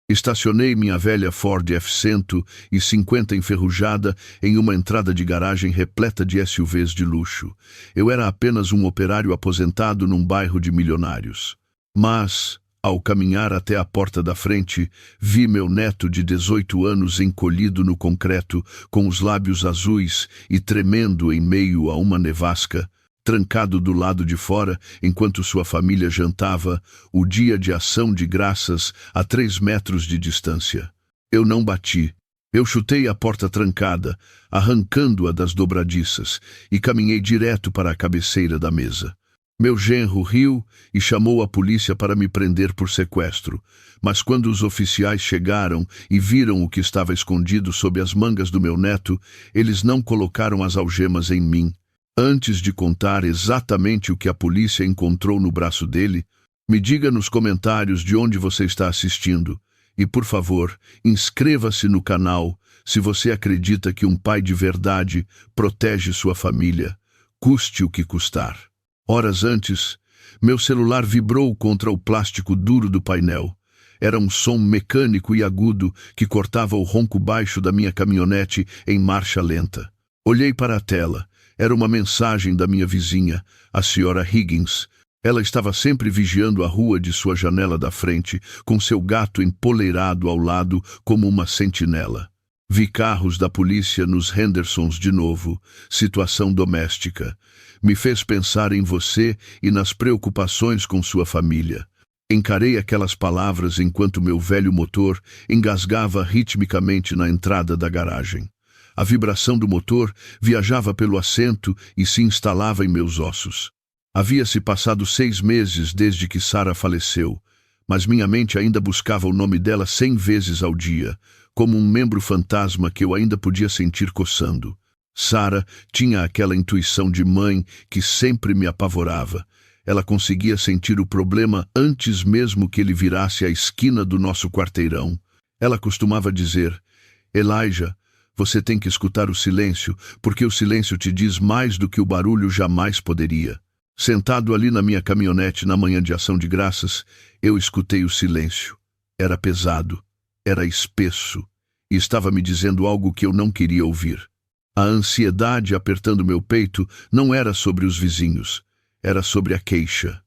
Estacionei minha velha Ford F-150 enferrujada em uma entrada de garagem repleta de SUVs de luxo. Eu era apenas um operário aposentado num bairro de milionários. Mas, ao caminhar até a porta da frente, vi meu neto de 18 anos encolhido no concreto, com os lábios azuis e tremendo em meio a uma nevasca, trancado do lado de fora enquanto sua família jantava o dia de ação de graças a 3 metros de distância. Eu não bati. Eu chutei a porta trancada, arrancando-a das dobradiças, e caminhei direto para a cabeceira da mesa. Meu genro riu e chamou a polícia para me prender por sequestro, mas quando os oficiais chegaram e viram o que estava escondido sob as mangas do meu neto, eles não colocaram as algemas em mim. Antes de contar exatamente o que a polícia encontrou no braço dele, me diga nos comentários de onde você está assistindo. E, por favor, inscreva-se no canal se você acredita que um pai de verdade protege sua família, custe o que custar. Horas antes, meu celular vibrou contra o plástico duro do painel. Era um som mecânico e agudo que cortava o ronco baixo da minha caminhonete em marcha lenta. Olhei para a tela. Era uma mensagem da minha vizinha, a Sra. Higgins. Ela estava sempre vigiando a rua de sua janela da frente, com seu gato empoleirado ao lado como uma sentinela. Vi carros da polícia nos Hendersons de novo, situação doméstica. Me fez pensar em você e nas preocupações com sua família. Encarei aquelas palavras enquanto meu velho motor engasgava ritmicamente na entrada da garagem. A vibração do motor viajava pelo assento e se instalava em meus ossos. Havia-se passado 6 meses desde que Sarah faleceu, mas minha mente ainda buscava o nome dela 100 vezes ao dia, como um membro fantasma que eu ainda podia sentir coçando. Sarah tinha aquela intuição de mãe que sempre me apavorava. Ela conseguia sentir o problema antes mesmo que ele virasse a esquina do nosso quarteirão. Ela costumava dizer: Elijah, você tem que escutar o silêncio, porque o silêncio te diz mais do que o barulho jamais poderia. Sentado ali na minha caminhonete na manhã de ação de graças, eu escutei o silêncio. Era pesado, era espesso, e estava me dizendo algo que eu não queria ouvir. A ansiedade apertando meu peito não era sobre os vizinhos, era sobre a queixa.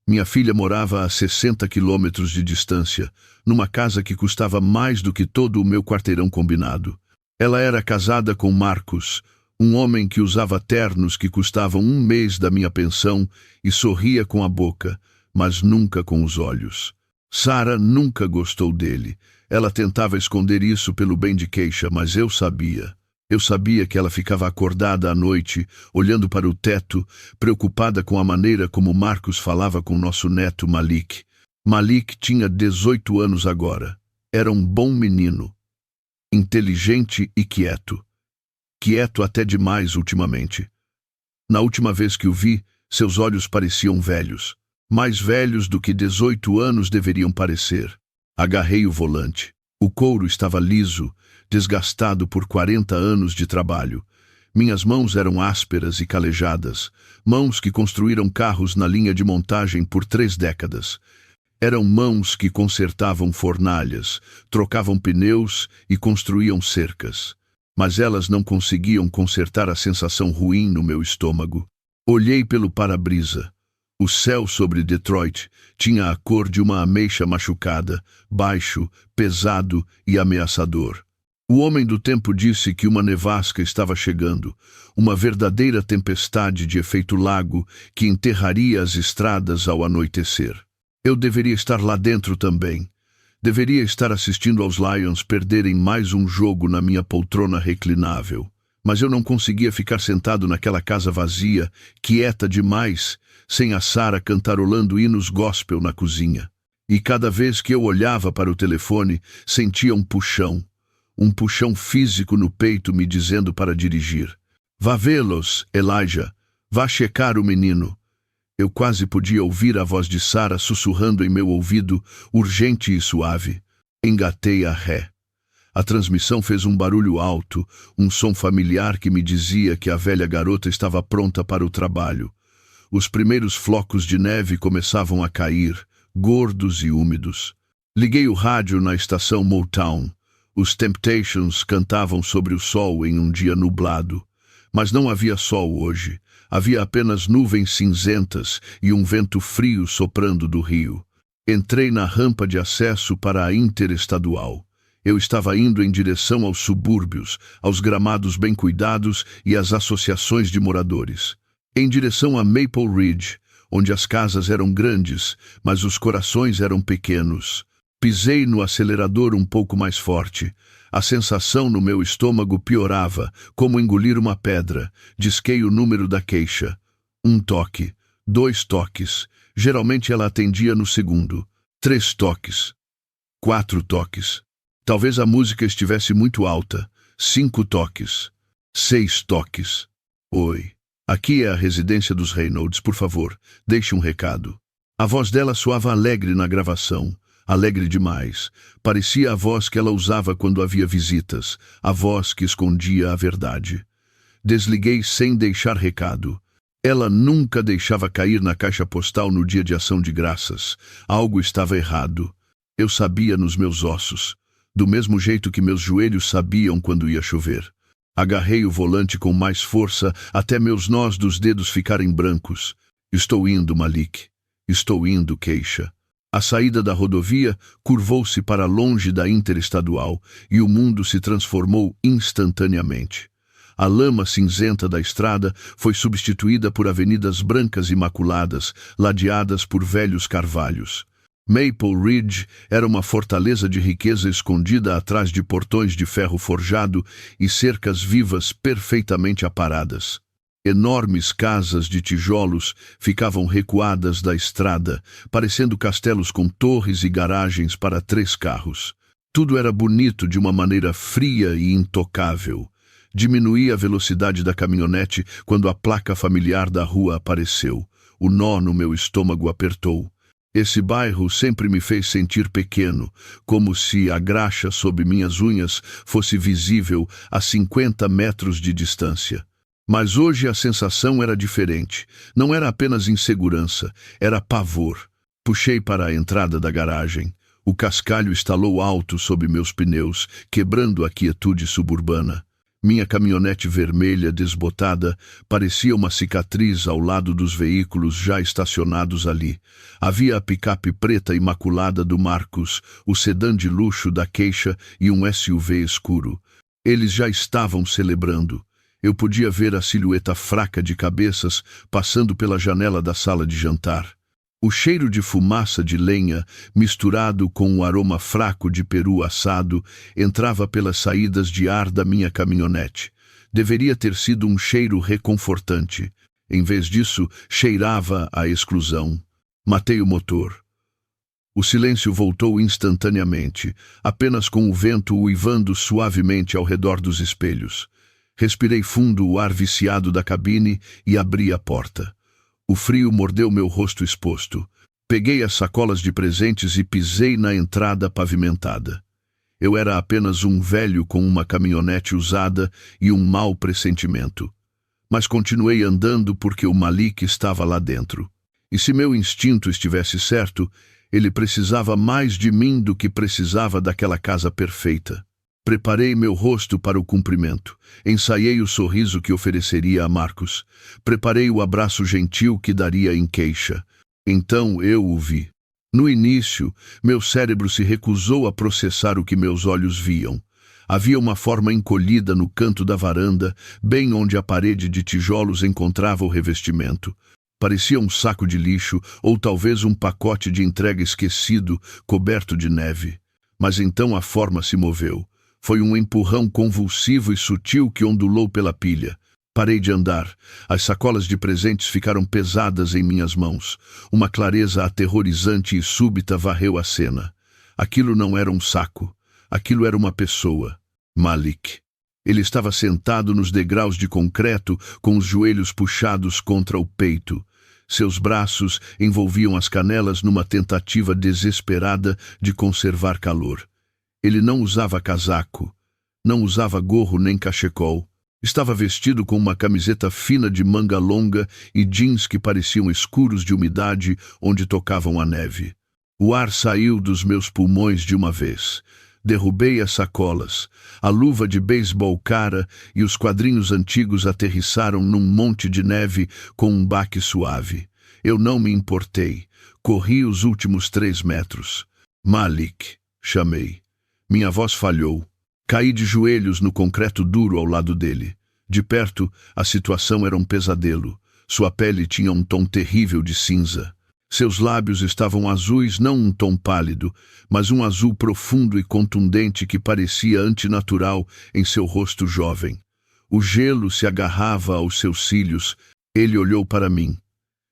Minha filha morava a 60 quilômetros de distância, numa casa que custava mais do que todo o meu quarteirão combinado. Ela era casada com Marcos, um homem que usava ternos que custavam 1 mês da minha pensão e sorria com a boca, mas nunca com os olhos. Sarah nunca gostou dele. Ela tentava esconder isso pelo bem de queixa, mas eu sabia. Eu sabia que ela ficava acordada à noite, olhando para o teto, preocupada com a maneira como Marcos falava com nosso neto Malik. Malik tinha 18 anos agora. Era um bom menino. Inteligente e quieto. Quieto até demais ultimamente. Na última vez que o vi, seus olhos pareciam velhos. Mais velhos do que 18 anos deveriam parecer. Agarrei o volante. O couro estava liso, desgastado por 40 anos de trabalho. Minhas mãos eram ásperas e calejadas, mãos que construíram carros na linha de montagem por 3 décadas. Eram mãos que consertavam fornalhas, trocavam pneus e construíam cercas. Mas elas não conseguiam consertar a sensação ruim no meu estômago. Olhei pelo para-brisa. O céu sobre Detroit tinha a cor de uma ameixa machucada, baixo, pesado e ameaçador. O homem do tempo disse que uma nevasca estava chegando, uma verdadeira tempestade de efeito lago que enterraria as estradas ao anoitecer. Eu deveria estar lá dentro também. Deveria estar assistindo aos Lions perderem mais um jogo na minha poltrona reclinável. Mas eu não conseguia ficar sentado naquela casa vazia, quieta demais, sem a Sarah cantarolando hinos gospel na cozinha. E cada vez que eu olhava para o telefone, sentia um puxão físico no peito me dizendo para dirigir. Vá vê-los, Elijah. Vá checar o menino. Eu quase podia ouvir a voz de Sarah sussurrando em meu ouvido, urgente e suave. Engatei a ré. A transmissão fez um barulho alto, um som familiar que me dizia que a velha garota estava pronta para o trabalho. Os primeiros flocos de neve começavam a cair, gordos e úmidos. Liguei o rádio na estação Motown. Os Temptations cantavam sobre o sol em um dia nublado. Mas não havia sol hoje. Havia apenas nuvens cinzentas e um vento frio soprando do rio. Entrei na rampa de acesso para a Interestadual. Eu estava indo em direção aos subúrbios, aos gramados bem cuidados e às associações de moradores. Em direção a Maple Ridge, onde as casas eram grandes, mas os corações eram pequenos. Pisei no acelerador um pouco mais forte. A sensação no meu estômago piorava, como engolir uma pedra. Disquei o número da queixa. 1 toque, 2 toques. Geralmente ela atendia no segundo. 3 toques. 4 toques. Talvez a música estivesse muito alta. 5 toques. 6 toques. Oi. Aqui é a residência dos Reynolds, por favor, deixe um recado. A voz dela soava alegre na gravação. Alegre demais. Parecia a voz que ela usava quando havia visitas, a voz que escondia a verdade. Desliguei sem deixar recado. Ela nunca deixava cair na caixa postal no dia de ação de graças. Algo estava errado. Eu sabia nos meus ossos, do mesmo jeito que meus joelhos sabiam quando ia chover. Agarrei o volante com mais força até meus nós dos dedos ficarem brancos. Estou indo, Malik. Estou indo, queixa. A saída da rodovia curvou-se para longe da Interestadual e o mundo se transformou instantaneamente. A lama cinzenta da estrada foi substituída por avenidas brancas imaculadas, ladeadas por velhos carvalhos. Maple Ridge era uma fortaleza de riqueza escondida atrás de portões de ferro forjado e cercas vivas perfeitamente aparadas. Enormes casas de tijolos ficavam recuadas da estrada, parecendo castelos com torres e garagens para 3 carros. Tudo era bonito de uma maneira fria e intocável. Diminuí a velocidade da caminhonete quando a placa familiar da rua apareceu. O nó no meu estômago apertou. Esse bairro sempre me fez sentir pequeno, como se a graxa sob minhas unhas fosse visível a 50 metros de distância. Mas hoje a sensação era diferente. Não era apenas insegurança, era pavor. Puxei para a entrada da garagem. O cascalho estalou alto sob meus pneus, quebrando a quietude suburbana. Minha caminhonete vermelha desbotada parecia uma cicatriz ao lado dos veículos já estacionados ali. Havia a picape preta imaculada do Marcos, o sedã de luxo da queixa e um SUV escuro. Eles já estavam celebrando. Eu podia ver a silhueta fraca de cabeças passando pela janela da sala de jantar. O cheiro de fumaça de lenha, misturado com o aroma fraco de peru assado, entrava pelas saídas de ar da minha caminhonete. Deveria ter sido um cheiro reconfortante. Em vez disso, cheirava a exclusão. Matei o motor. O silêncio voltou instantaneamente, apenas com o vento uivando suavemente ao redor dos espelhos. Respirei fundo o ar viciado da cabine e abri a porta. O frio mordeu meu rosto exposto. Peguei as sacolas de presentes e pisei na entrada pavimentada. Eu era apenas um velho com uma caminhonete usada e um mau pressentimento. Mas continuei andando porque o Malik estava lá dentro. E se meu instinto estivesse certo, ele precisava mais de mim do que precisava daquela casa perfeita. Preparei meu rosto para o cumprimento. Ensaiei o sorriso que ofereceria a Marcos. Preparei o abraço gentil que daria em queixa. Então eu o vi. No início, meu cérebro se recusou a processar o que meus olhos viam. Havia uma forma encolhida no canto da varanda, bem onde a parede de tijolos encontrava o revestimento. Parecia um saco de lixo ou talvez um pacote de entrega esquecido, coberto de neve. Mas então a forma se moveu. Foi um empurrão convulsivo e sutil que ondulou pela pilha. Parei de andar. As sacolas de presentes ficaram pesadas em minhas mãos. Uma clareza aterrorizante e súbita varreu a cena. Aquilo não era um saco. Aquilo era uma pessoa. Malik. Ele estava sentado nos degraus de concreto, com os joelhos puxados contra o peito. Seus braços envolviam as canelas numa tentativa desesperada de conservar calor. Ele não usava casaco, não usava gorro nem cachecol. Estava vestido com uma camiseta fina de manga longa e jeans que pareciam escuros de umidade onde tocavam a neve. O ar saiu dos meus pulmões de uma vez. Derrubei as sacolas. A luva de beisebol cara e os quadrinhos antigos aterrissaram num monte de neve com um baque suave. Eu não me importei. Corri os últimos 3 metros. Malik, chamei. Minha voz falhou. Caí de joelhos no concreto duro ao lado dele. De perto, a situação era um pesadelo. Sua pele tinha um tom terrível de cinza. Seus lábios estavam azuis, não um tom pálido, mas um azul profundo e contundente que parecia antinatural em seu rosto jovem. O gelo se agarrava aos seus cílios. Ele olhou para mim.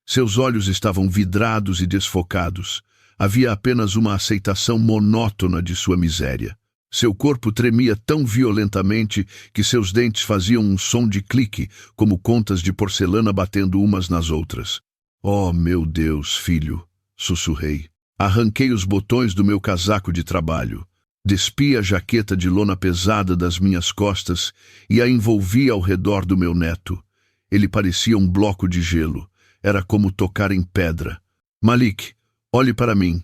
Seus olhos estavam vidrados e desfocados. Havia apenas uma aceitação monótona de sua miséria. Seu corpo tremia tão violentamente que seus dentes faziam um som de clique, como contas de porcelana batendo umas nas outras. Oh, meu Deus, filho, sussurrei. Arranquei os botões do meu casaco de trabalho. Despi a jaqueta de lona pesada das minhas costas e a envolvi ao redor do meu neto. Ele parecia um bloco de gelo. Era como tocar em pedra. Malik, olhe para mim.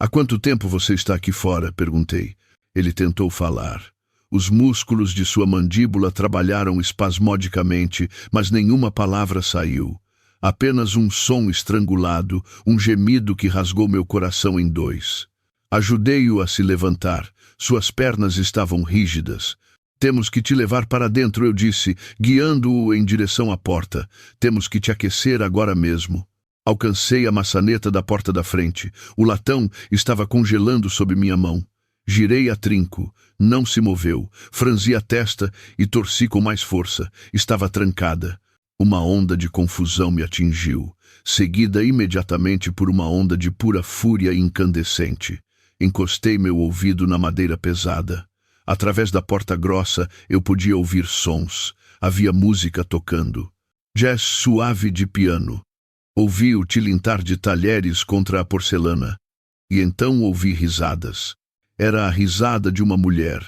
Há quanto tempo você está aqui fora? Perguntei. Ele tentou falar. Os músculos de sua mandíbula trabalharam espasmodicamente, mas nenhuma palavra saiu. Apenas um som estrangulado, um gemido que rasgou meu coração em 2. Ajudei-o a se levantar. Suas pernas estavam rígidas. Temos que te levar para dentro, eu disse, guiando-o em direção à porta. Temos que te aquecer agora mesmo. Alcancei a maçaneta da porta da frente. O latão estava congelando sob minha mão. Girei a trinco. Não se moveu. Franzi a testa e torci com mais força. Estava trancada. Uma onda de confusão me atingiu, seguida imediatamente por uma onda de pura fúria incandescente. Encostei meu ouvido na madeira pesada. Através da porta grossa eu podia ouvir sons. Havia música tocando. Jazz suave de piano. Ouvi o tilintar de talheres contra a porcelana. E então ouvi risadas. Era a risada de uma mulher,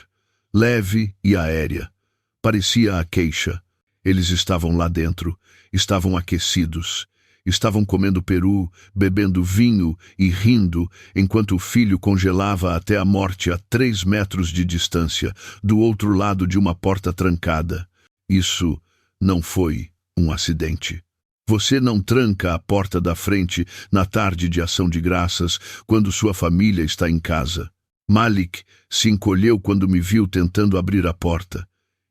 leve e aérea. Parecia a queixa. Eles estavam lá dentro, estavam aquecidos, estavam comendo peru, bebendo vinho e rindo, enquanto o filho congelava até a morte a 3 metros de distância, do outro lado de uma porta trancada. Isso não foi um acidente. Você não tranca a porta da frente na tarde de ação de graças, quando sua família está em casa. Malik se encolheu quando me viu tentando abrir a porta.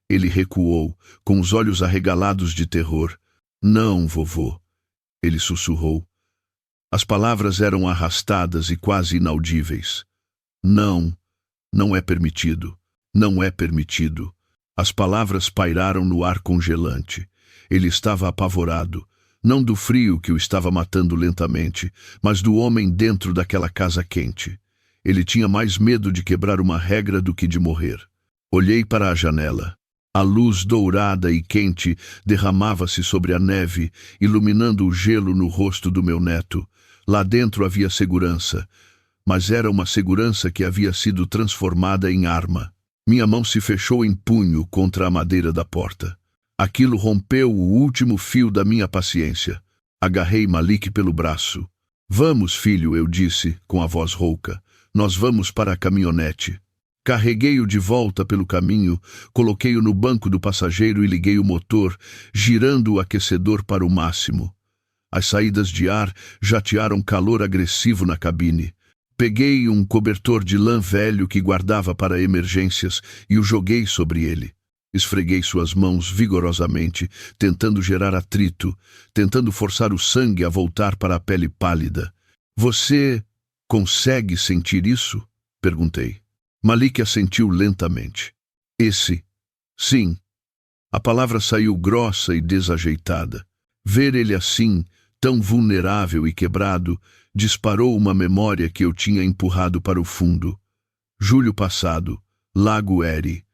Ele recuou, com os olhos arregalados de terror. Não, vovô, ele sussurrou. As palavras eram arrastadas e quase inaudíveis. Não, não é permitido. Não é permitido. As palavras pairaram no ar congelante. Ele estava apavorado, não do frio que o estava matando lentamente, mas do homem dentro daquela casa quente. Ele tinha mais medo de quebrar uma regra do que de morrer. Olhei para a janela. A luz dourada e quente derramava-se sobre a neve, iluminando o gelo no rosto do meu neto. Lá dentro havia segurança, mas era uma segurança que havia sido transformada em arma. Minha mão se fechou em punho contra a madeira da porta. Aquilo rompeu o último fio da minha paciência. Agarrei Malik pelo braço. Vamos, filho, eu disse, com a voz rouca. Nós vamos para a caminhonete. Carreguei-o de volta pelo caminho, coloquei-o no banco do passageiro e liguei o motor, girando o aquecedor para o máximo. As saídas de ar jatearam calor agressivo na cabine. Peguei um cobertor de lã velho que guardava para emergências e o joguei sobre ele. Esfreguei suas mãos vigorosamente, tentando gerar atrito, tentando forçar o sangue a voltar para a pele pálida. Você consegue sentir isso? Perguntei. Malik assentiu lentamente. Sim. A palavra saiu grossa e desajeitada. Ver ele assim, tão vulnerável e quebrado, disparou uma memória que eu tinha empurrado para o fundo. Julho passado, Lago Erie.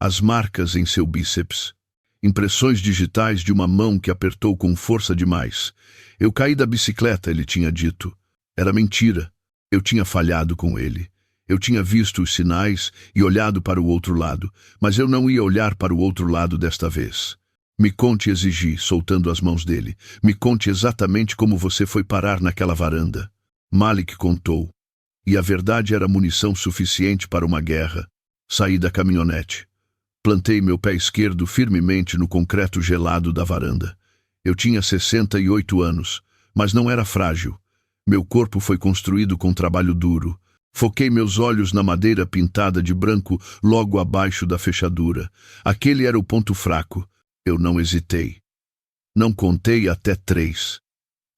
As marcas em seu bíceps. Impressões digitais de uma mão que apertou com força demais. Eu caí da bicicleta, ele tinha dito. Era mentira. Eu tinha falhado com ele. Eu tinha visto os sinais e olhado para o outro lado, mas eu não ia olhar para o outro lado desta vez. Me conte, exigi, soltando as mãos dele. Me conte exatamente como você foi parar naquela varanda. Malik contou. E a verdade era munição suficiente para uma guerra. Saí da caminhonete. Plantei meu pé esquerdo firmemente no concreto gelado da varanda. Eu tinha 68 anos, mas não era frágil. Meu corpo foi construído com trabalho duro. Foquei meus olhos na madeira pintada de branco logo abaixo da fechadura. Aquele era o ponto fraco. Eu não hesitei. Não contei até 3.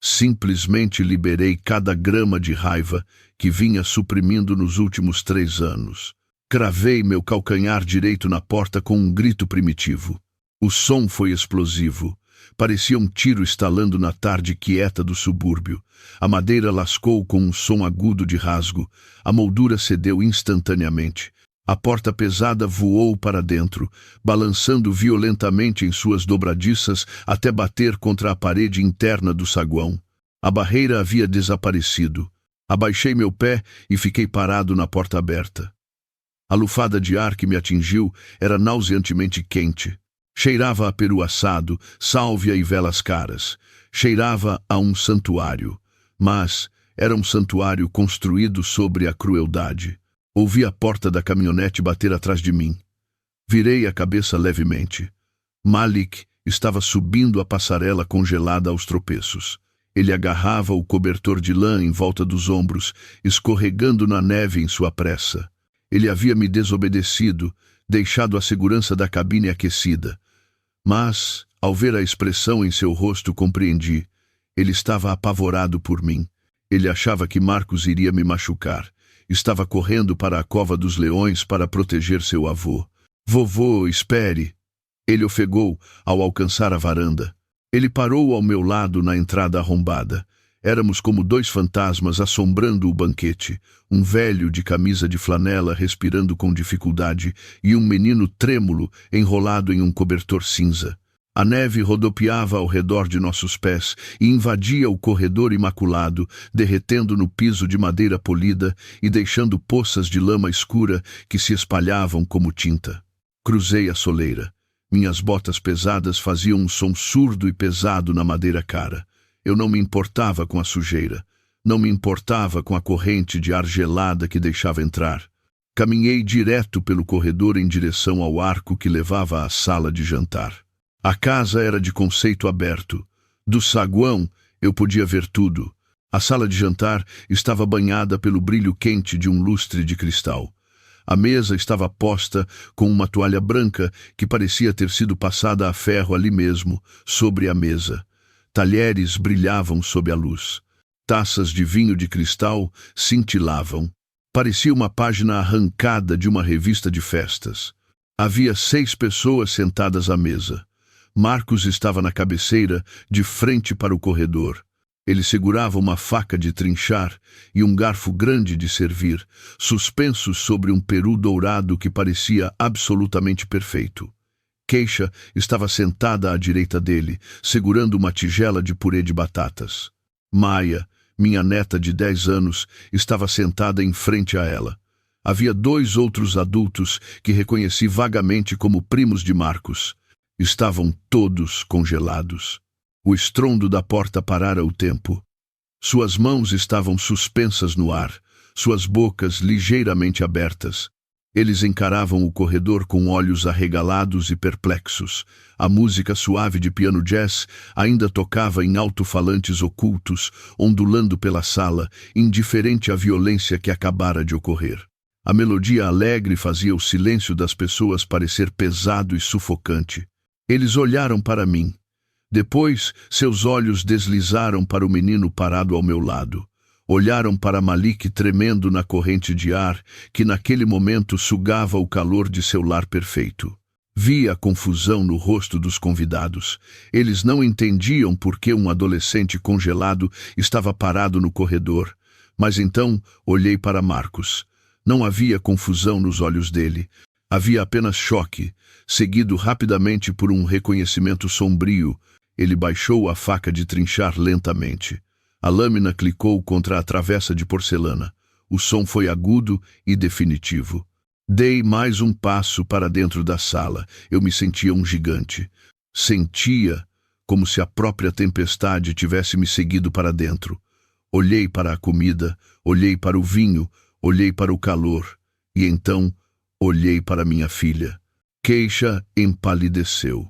Simplesmente liberei cada grama de raiva que vinha suprimindo nos últimos 3 anos. Cravei meu calcanhar direito na porta com um grito primitivo. O som foi explosivo. Parecia um tiro estalando na tarde quieta do subúrbio. A madeira lascou com um som agudo de rasgo. A moldura cedeu instantaneamente. A porta pesada voou para dentro, balançando violentamente em suas dobradiças até bater contra a parede interna do saguão. A barreira havia desaparecido. Abaixei meu pé e fiquei parado na porta aberta. A lufada de ar que me atingiu era nauseantemente quente. Cheirava a peru assado, sálvia e velas caras. Cheirava a um santuário. Mas era um santuário construído sobre a crueldade. Ouvi a porta da caminhonete bater atrás de mim. Virei a cabeça levemente. Malik estava subindo a passarela congelada aos tropeços. Ele agarrava o cobertor de lã em volta dos ombros, escorregando na neve em sua pressa. Ele havia me desobedecido, deixado a segurança da cabine aquecida. Mas, ao ver a expressão em seu rosto, compreendi. Ele estava apavorado por mim. Ele achava que Marcos iria me machucar. Estava correndo para a cova dos leões para proteger seu avô. Vovô, espere! Ele ofegou ao alcançar a varanda. Ele parou ao meu lado na entrada arrombada. Éramos como 2 fantasmas assombrando o banquete. Um velho de camisa de flanela respirando com dificuldade e um menino trêmulo enrolado em um cobertor cinza. A neve rodopiava ao redor de nossos pés e invadia o corredor imaculado, derretendo no piso de madeira polida e deixando poças de lama escura que se espalhavam como tinta. Cruzei a soleira. Minhas botas pesadas faziam um som surdo e pesado na madeira cara. Eu não me importava com a sujeira. Não me importava com a corrente de ar gelada que deixava entrar. Caminhei direto pelo corredor em direção ao arco que levava à sala de jantar. A casa era de conceito aberto. Do saguão eu podia ver tudo. A sala de jantar estava banhada pelo brilho quente de um lustre de cristal. A mesa estava posta com uma toalha branca que parecia ter sido passada a ferro ali mesmo, sobre a mesa. Talheres brilhavam sob a luz. Taças de vinho de cristal cintilavam. Parecia uma página arrancada de uma revista de festas. Havia 6 pessoas sentadas à mesa. Marcos estava na cabeceira, de frente para o corredor. Ele segurava uma faca de trinchar e um garfo grande de servir, suspensos sobre um peru dourado que parecia absolutamente perfeito. Keisha estava sentada à direita dele, segurando uma tigela de purê de batatas. Maia, minha neta de 10 anos, estava sentada em frente a ela. Havia 2 outros adultos que reconheci vagamente como primos de Marcos. Estavam todos congelados. O estrondo da porta parara o tempo. Suas mãos estavam suspensas no ar, suas bocas ligeiramente abertas. Eles encaravam o corredor com olhos arregalados e perplexos. A música suave de piano jazz ainda tocava em alto-falantes ocultos, ondulando pela sala, indiferente à violência que acabara de ocorrer. A melodia alegre fazia o silêncio das pessoas parecer pesado e sufocante. Eles olharam para mim. Depois, seus olhos deslizaram para o menino parado ao meu lado. Olharam para Malik tremendo na corrente de ar que naquele momento sugava o calor de seu lar perfeito. Vi a confusão no rosto dos convidados. Eles não entendiam por que um adolescente congelado estava parado no corredor. Mas então olhei para Marcos. Não havia confusão nos olhos dele. Havia apenas choque, seguido rapidamente por um reconhecimento sombrio. Ele baixou a faca de trinchar lentamente. A lâmina clicou contra a travessa de porcelana. O som foi agudo e definitivo. Dei mais um passo para dentro da sala. Eu me sentia um gigante. Sentia como se a própria tempestade tivesse me seguido para dentro. Olhei para a comida, Olhei para o vinho, olhei para o calor, e então olhei para minha filha. Keisha empalideceu.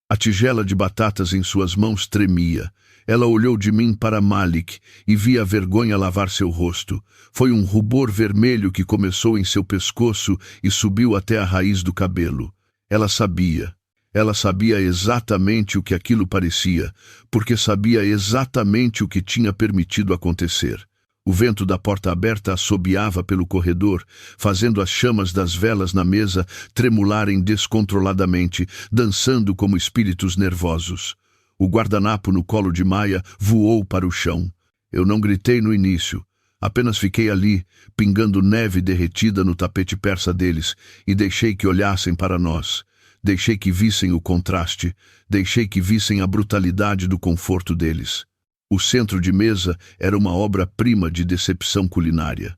A tigela de batatas em suas mãos tremia. Ela olhou de mim para Malik e via a vergonha lavar seu rosto. Foi um rubor vermelho que começou em seu pescoço e subiu até a raiz do cabelo. Ela sabia. Ela sabia exatamente o que aquilo parecia, porque sabia exatamente o que tinha permitido acontecer. O vento da porta aberta assobiava pelo corredor, fazendo as chamas das velas na mesa tremularem descontroladamente, dançando como espíritos nervosos. O guardanapo no colo de Maya voou para o chão. Eu não gritei no início. Apenas fiquei ali, pingando neve derretida no tapete persa deles, e deixei que olhassem para nós. Deixei que vissem o contraste, deixei que vissem a brutalidade do conforto deles. O centro de mesa era uma obra-prima de decepção culinária.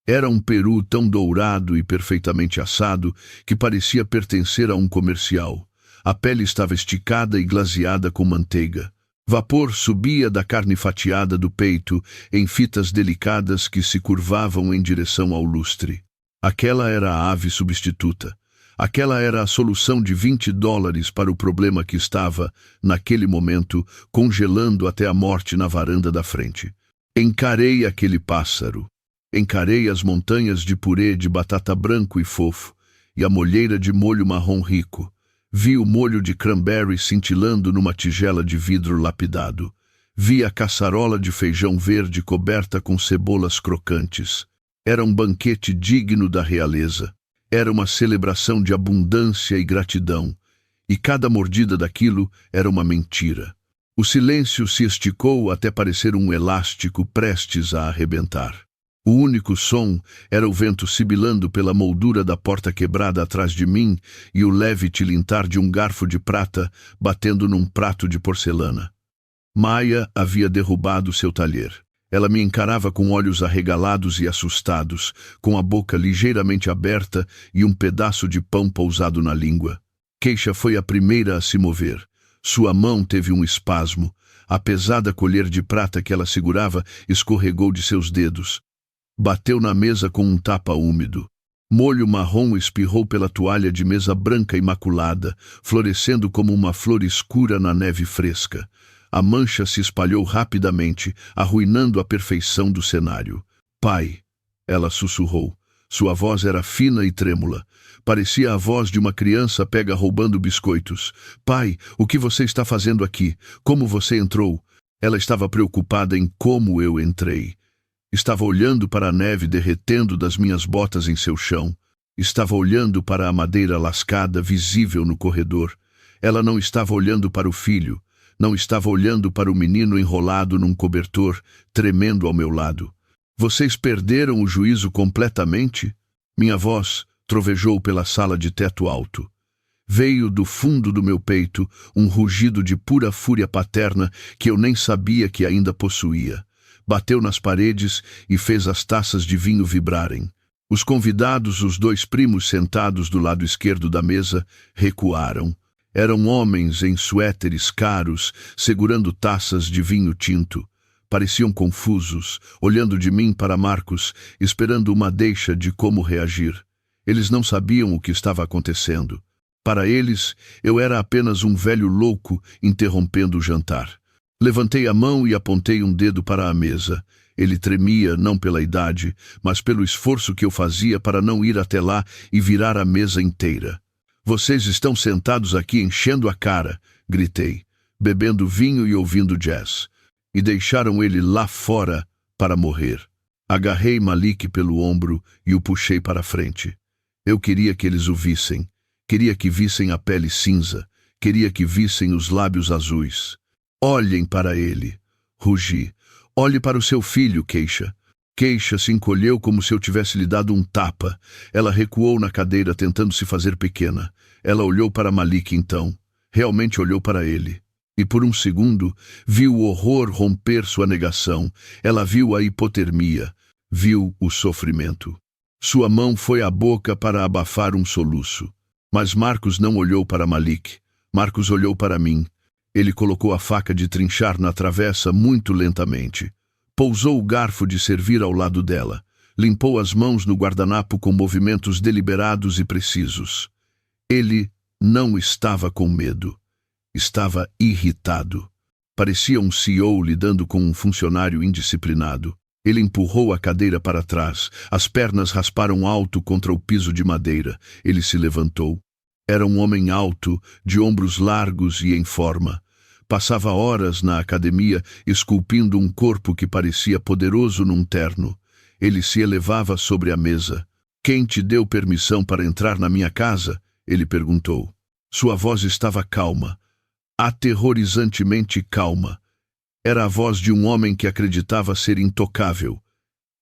Era um peru tão dourado e perfeitamente assado que parecia pertencer a um comercial. A pele estava esticada e glaseada com manteiga. Vapor subia da carne fatiada do peito em fitas delicadas que se curvavam em direção ao lustre. Aquela era a ave substituta. Aquela era a solução de $20 para o problema que estava, naquele momento, congelando até a morte na varanda da frente. Encarei aquele pássaro. Encarei as montanhas de purê de batata branco e fofo, e a molheira de molho marrom rico. Vi o molho de cranberry cintilando numa tigela de vidro lapidado. Vi a caçarola de feijão verde coberta com cebolas crocantes. Era um banquete digno da realeza. Era uma celebração de abundância e gratidão, e cada mordida daquilo era uma mentira. O silêncio se esticou até parecer um elástico prestes a arrebentar. O único som era o vento sibilando pela moldura da porta quebrada atrás de mim e o leve tilintar de um garfo de prata batendo num prato de porcelana. Maya havia derrubado seu talher. Ela me encarava com olhos arregalados e assustados, com a boca ligeiramente aberta e um pedaço de pão pousado na língua. Keisha foi a primeira a se mover. Sua mão teve um espasmo. A pesada colher de prata que ela segurava escorregou de seus dedos. Bateu na mesa com um tapa úmido. Molho marrom espirrou pela toalha de mesa branca imaculada, florescendo como uma flor escura na neve fresca. A mancha se espalhou rapidamente, arruinando a perfeição do cenário. "Pai", ela sussurrou. Sua voz era fina e trêmula. Parecia a voz de uma criança pega roubando biscoitos. "Pai, o que você está fazendo aqui? Como você entrou?" Ela estava preocupada em como eu entrei. Estava olhando para a neve derretendo das minhas botas em seu chão. Estava olhando para a madeira lascada visível no corredor. Ela não estava olhando para o filho. Não estava olhando para o menino enrolado num cobertor, tremendo ao meu lado. "Vocês perderam o juízo completamente?" Minha voz trovejou pela sala de teto alto. Veio do fundo do meu peito um rugido de pura fúria paterna que eu nem sabia que ainda possuía. Bateu nas paredes e fez as taças de vinho vibrarem. Os convidados, os 2 primos sentados do lado esquerdo da mesa, recuaram. Eram homens em suéteres caros, segurando taças de vinho tinto. Pareciam confusos, olhando de mim para Marcos, esperando uma deixa de como reagir. Eles não sabiam o que estava acontecendo. Para eles, eu era apenas um velho louco interrompendo o jantar. Levantei a mão e apontei um dedo para a mesa. Ele tremia, não pela idade, mas pelo esforço que eu fazia para não ir até lá e virar a mesa inteira. "Vocês estão sentados aqui enchendo a cara", gritei, bebendo vinho e ouvindo jazz. E deixaram ele lá fora para morrer. Agarrei Malik pelo ombro e o puxei para a frente. Eu queria que eles o vissem. Queria que vissem a pele cinza. Queria que vissem os lábios azuis. "Olhem para ele", rugi. "Olhe para o seu filho, Keisha." Keisha se encolheu como se eu tivesse lhe dado um tapa. Ela recuou na cadeira tentando se fazer pequena. Ela olhou para Malik então. Realmente olhou para ele. E por um segundo, viu o horror romper sua negação. Ela viu a hipotermia. Viu o sofrimento. Sua mão foi à boca para abafar um soluço. Mas Marcos não olhou para Malik. Marcos olhou para mim. Ele colocou a faca de trinchar na travessa muito lentamente. Pousou o garfo de servir ao lado dela. Limpou as mãos no guardanapo com movimentos deliberados e precisos. Ele não estava com medo. Estava irritado. Parecia um CEO lidando com um funcionário indisciplinado. Ele empurrou a cadeira para trás. As pernas rasparam alto contra o piso de madeira. Ele se levantou. Era um homem alto, de ombros largos e em forma. Passava horas na academia esculpindo um corpo que parecia poderoso num terno. Ele se elevava sobre a mesa. "Quem te deu permissão para entrar na minha casa?" ele perguntou. Sua voz estava calma, aterrorizantemente calma. Era a voz de um homem que acreditava ser intocável.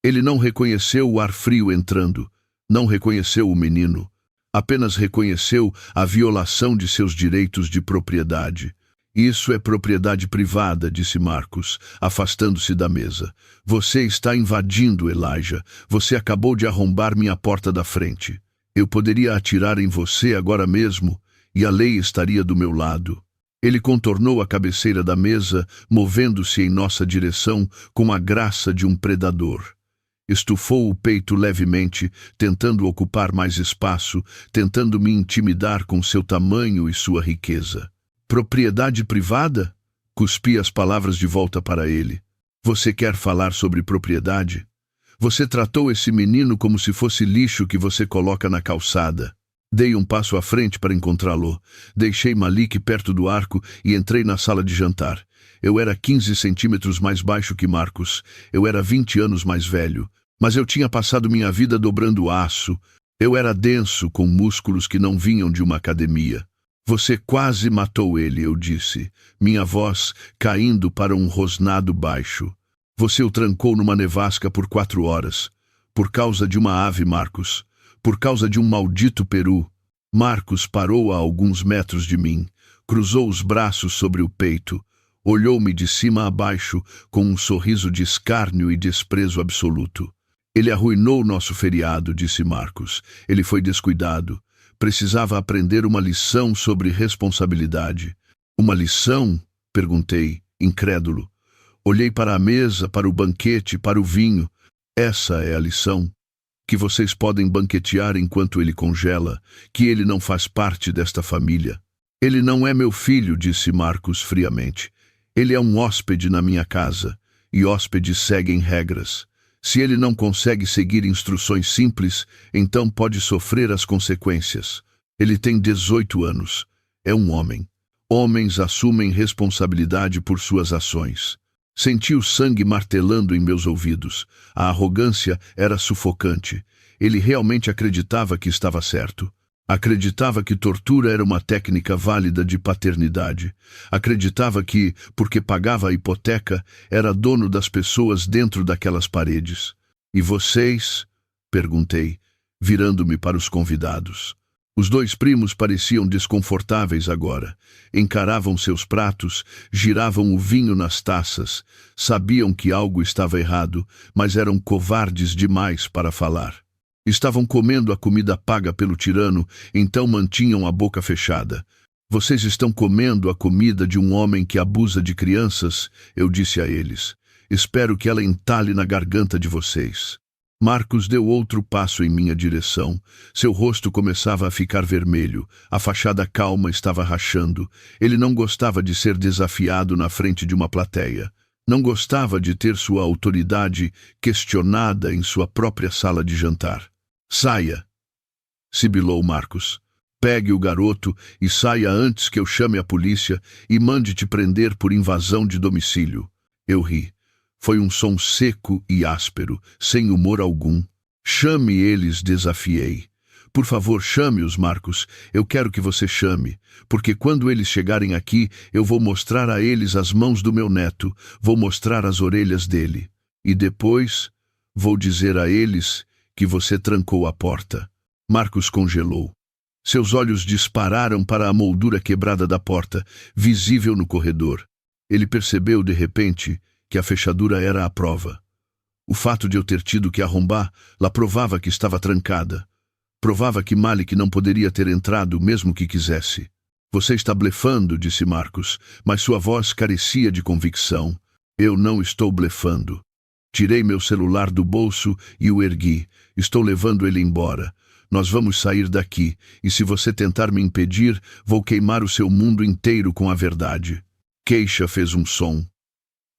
Ele não reconheceu o ar frio entrando, não reconheceu o menino. Apenas reconheceu a violação de seus direitos de propriedade. "Isso é propriedade privada", disse Marcos, afastando-se da mesa. "Você está invadindo, Elijah. Você acabou de arrombar minha porta da frente. Eu poderia atirar em você agora mesmo, e a lei estaria do meu lado." Ele contornou a cabeceira da mesa, movendo-se em nossa direção com a graça de um predador. Estufou o peito levemente, tentando ocupar mais espaço, tentando me intimidar com seu tamanho e sua riqueza. "Propriedade privada?" Cuspi as palavras de volta para ele. "Você quer falar sobre propriedade? Você tratou esse menino como se fosse lixo que você coloca na calçada." Dei um passo à frente para encontrá-lo. Deixei Malik perto do arco e entrei na sala de jantar. Eu era 15 centímetros mais baixo que Marcos. Eu era 20 anos mais velho. Mas eu tinha passado minha vida dobrando aço. Eu era denso, com músculos que não vinham de uma academia. "Você quase matou ele", eu disse, minha voz caindo para um rosnado baixo. "Você o trancou numa nevasca por 4 horas. Por causa de uma ave, Marcos. Por causa de um maldito peru." Marcos parou a alguns metros de mim, cruzou os braços sobre o peito, olhou-me de cima a baixo com um sorriso de escárnio e desprezo absoluto. "Ele arruinou nosso feriado", disse Marcos. "Ele foi descuidado. Precisava aprender uma lição sobre responsabilidade." "Uma lição?" perguntei, incrédulo. Olhei para a mesa, para o banquete, para o vinho. "Essa é a lição. Que vocês podem banquetear enquanto ele congela, que ele não faz parte desta família." "Ele não é meu filho", disse Marcos friamente. "Ele é um hóspede na minha casa, e hóspedes seguem regras. Se ele não consegue seguir instruções simples, então pode sofrer as consequências. Ele tem 18 anos. É um homem. Homens assumem responsabilidade por suas ações." Senti o sangue martelando em meus ouvidos. A arrogância era sufocante. Ele realmente acreditava que estava certo. Acreditava que tortura era uma técnica válida de paternidade. Acreditava que, porque pagava a hipoteca, era dono das pessoas dentro daquelas paredes. "E vocês?" perguntei, virando-me para os convidados. Os 2 primos pareciam desconfortáveis agora. Encaravam seus pratos, giravam o vinho nas taças. Sabiam que algo estava errado, mas eram covardes demais para falar. Estavam comendo a comida paga pelo tirano, então mantinham a boca fechada. "Vocês estão comendo a comida de um homem que abusa de crianças", eu disse a eles. "Espero que ela entale na garganta de vocês." Marcos deu outro passo em minha direção. Seu rosto começava a ficar vermelho. A fachada calma estava rachando. Ele não gostava de ser desafiado na frente de uma plateia. Não gostava de ter sua autoridade questionada em sua própria sala de jantar. "Saia", sibilou Marcos. "Pegue o garoto e saia antes que eu chame a polícia e mande te prender por invasão de domicílio." Eu ri. Foi um som seco e áspero, sem humor algum. "Chame eles", desafiei. "Por favor, chame-os, Marcos. Eu quero que você chame, porque quando eles chegarem aqui, eu vou mostrar a eles as mãos do meu neto, vou mostrar as orelhas dele. E depois, vou dizer a eles que você trancou a porta." Marcos congelou. Seus olhos dispararam para a moldura quebrada da porta, visível no corredor. Ele percebeu, de repente, que a fechadura era a prova. O fato de eu ter tido que arrombar lá provava que estava trancada. Provava que Malik não poderia ter entrado mesmo que quisesse. "Você está blefando", disse Marcos, mas sua voz carecia de convicção. "Eu não estou blefando. Tirei meu celular do bolso e o ergui. Estou levando ele embora. Nós vamos sair daqui, e se você tentar me impedir, vou queimar o seu mundo inteiro com a verdade. Keisha fez um som,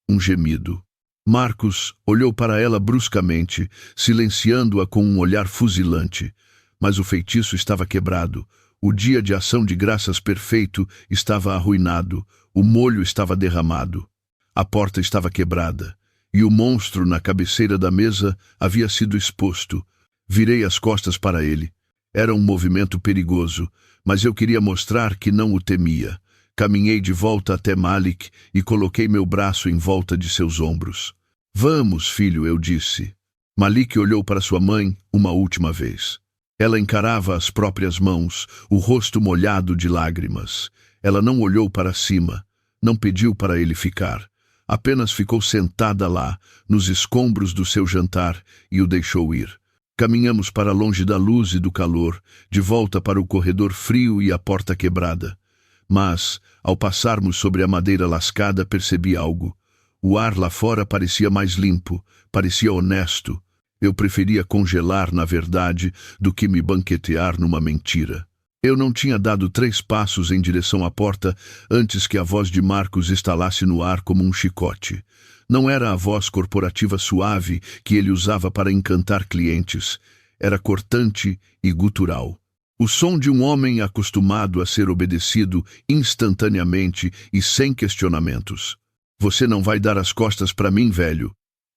um gemido. Marcos olhou para ela bruscamente, silenciando-a com um olhar fuzilante. Mas o feitiço estava quebrado. O dia de ação de graças perfeito estava arruinado. O molho estava derramado. A porta estava quebrada. E o monstro na cabeceira da mesa havia sido exposto. Virei as costas para ele. Era um movimento perigoso, mas eu queria mostrar que não o temia. Caminhei de volta até Malik e coloquei meu braço em volta de seus ombros. Vamos, filho, eu disse. Malik olhou para sua mãe uma última vez. Ela encarava as próprias mãos, o rosto molhado de lágrimas. Ela não olhou para cima, não pediu para ele ficar. Apenas ficou sentada lá, nos escombros do seu jantar, e o deixou ir. Caminhamos para longe da luz e do calor, de volta para o corredor frio e a porta quebrada. Mas, ao passarmos sobre a madeira lascada, percebi algo. O ar lá fora parecia mais limpo, parecia honesto. Eu preferia congelar, na verdade, do que me banquetear numa mentira. Eu não tinha dado 3 passos em direção à porta antes que a voz de Marcos estalasse no ar como um chicote. Não era a voz corporativa suave que ele usava para encantar clientes. Era cortante e gutural. O som de um homem acostumado a ser obedecido instantaneamente e sem questionamentos. Você não vai dar as costas para mim, velho?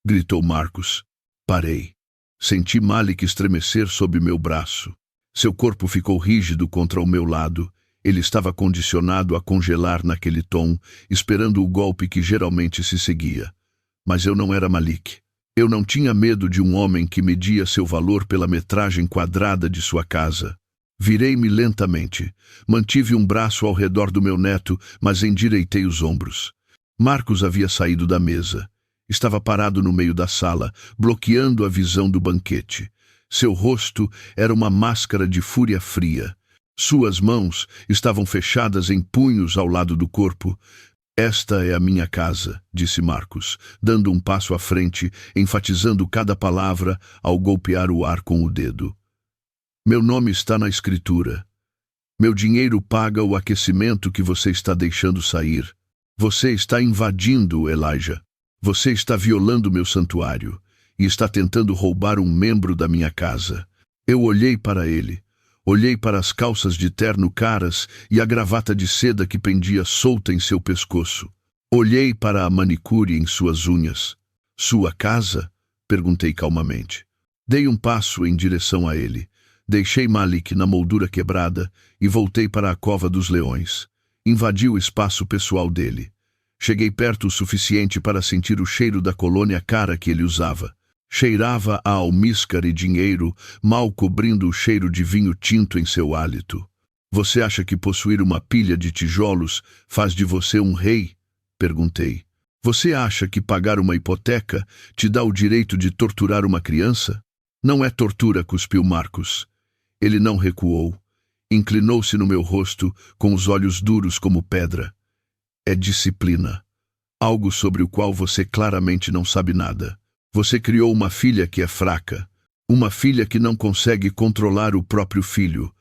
Gritou Marcos. Parei. Senti Malik estremecer sob meu braço. Seu corpo ficou rígido contra o meu lado. Ele estava condicionado a congelar naquele tom, esperando o golpe que geralmente se seguia. Mas eu não era Malik. Eu não tinha medo de um homem que media seu valor pela metragem quadrada de sua casa. Virei-me lentamente. Mantive um braço ao redor do meu neto, mas endireitei os ombros. Marcos havia saído da mesa. Estava parado no meio da sala, bloqueando a visão do banquete. Seu rosto era uma máscara de fúria fria. Suas mãos estavam fechadas em punhos ao lado do corpo. Esta é a minha casa, disse Marcos, dando um passo à frente, enfatizando cada palavra ao golpear o ar com o dedo. Meu nome está na escritura. Meu dinheiro paga o aquecimento que você está deixando sair. Você está invadindo, Elijah. Você está violando meu santuário e está tentando roubar um membro da minha casa. Eu olhei para ele. Olhei para as calças de terno caras e a gravata de seda que pendia solta em seu pescoço. Olhei para a manicure em suas unhas. Sua casa? Perguntei calmamente. Dei um passo em direção a ele. Deixei Malik na moldura quebrada e voltei para a cova dos leões. Invadi o espaço pessoal dele. Cheguei perto o suficiente para sentir o cheiro da colônia cara que ele usava. Cheirava a almíscar e dinheiro, mal cobrindo o cheiro de vinho tinto em seu hálito. Você acha que possuir uma pilha de tijolos faz de você um rei? Perguntei. Você acha que pagar uma hipoteca te dá o direito de torturar uma criança? Não é tortura, cuspiu Marcos. Ele não recuou. Inclinou-se no meu rosto, com os olhos duros como pedra. É disciplina. Algo sobre o qual você claramente não sabe nada. Você criou uma filha que é fraca. Uma filha que não consegue controlar o próprio filho.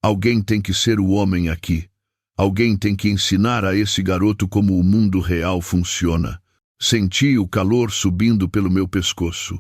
Alguém tem que ser o homem aqui. Alguém tem que ensinar a esse garoto como o mundo real funciona. Senti o calor subindo pelo meu pescoço.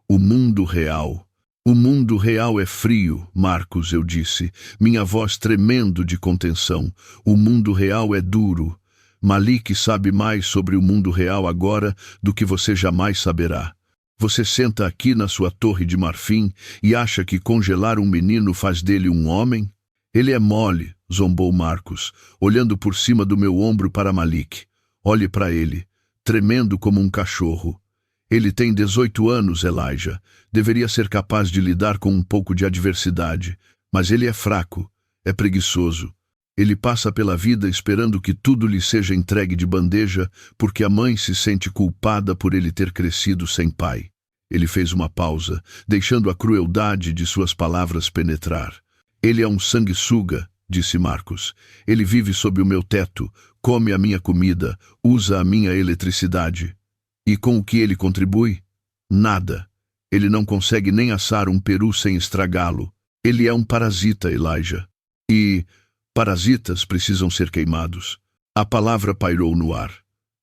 O mundo real. O mundo real é frio, Marcos, eu disse, minha voz tremendo de contenção. O mundo real é duro. Malik sabe mais sobre o mundo real agora do que você jamais saberá. Você senta aqui na sua torre de marfim e acha que congelar um menino faz dele um homem? Ele é mole, zombou Marcos, olhando por cima do meu ombro para Malik. Olhe para ele, tremendo como um cachorro. Ele tem 18 anos, Elijah. Deveria ser capaz de lidar com um pouco de adversidade, mas ele é fraco, é preguiçoso. Ele passa pela vida esperando que tudo lhe seja entregue de bandeja, porque a mãe se sente culpada por ele ter crescido sem pai. Ele fez uma pausa, deixando a crueldade de suas palavras penetrar. Ele é um sanguessuga, disse Marcos. Ele vive sob o meu teto, come a minha comida, usa a minha eletricidade. E com o que ele contribui? Nada. Ele não consegue nem assar um peru sem estragá-lo. Ele é um parasita, Elijah. E parasitas precisam ser queimados. A palavra pairou no ar.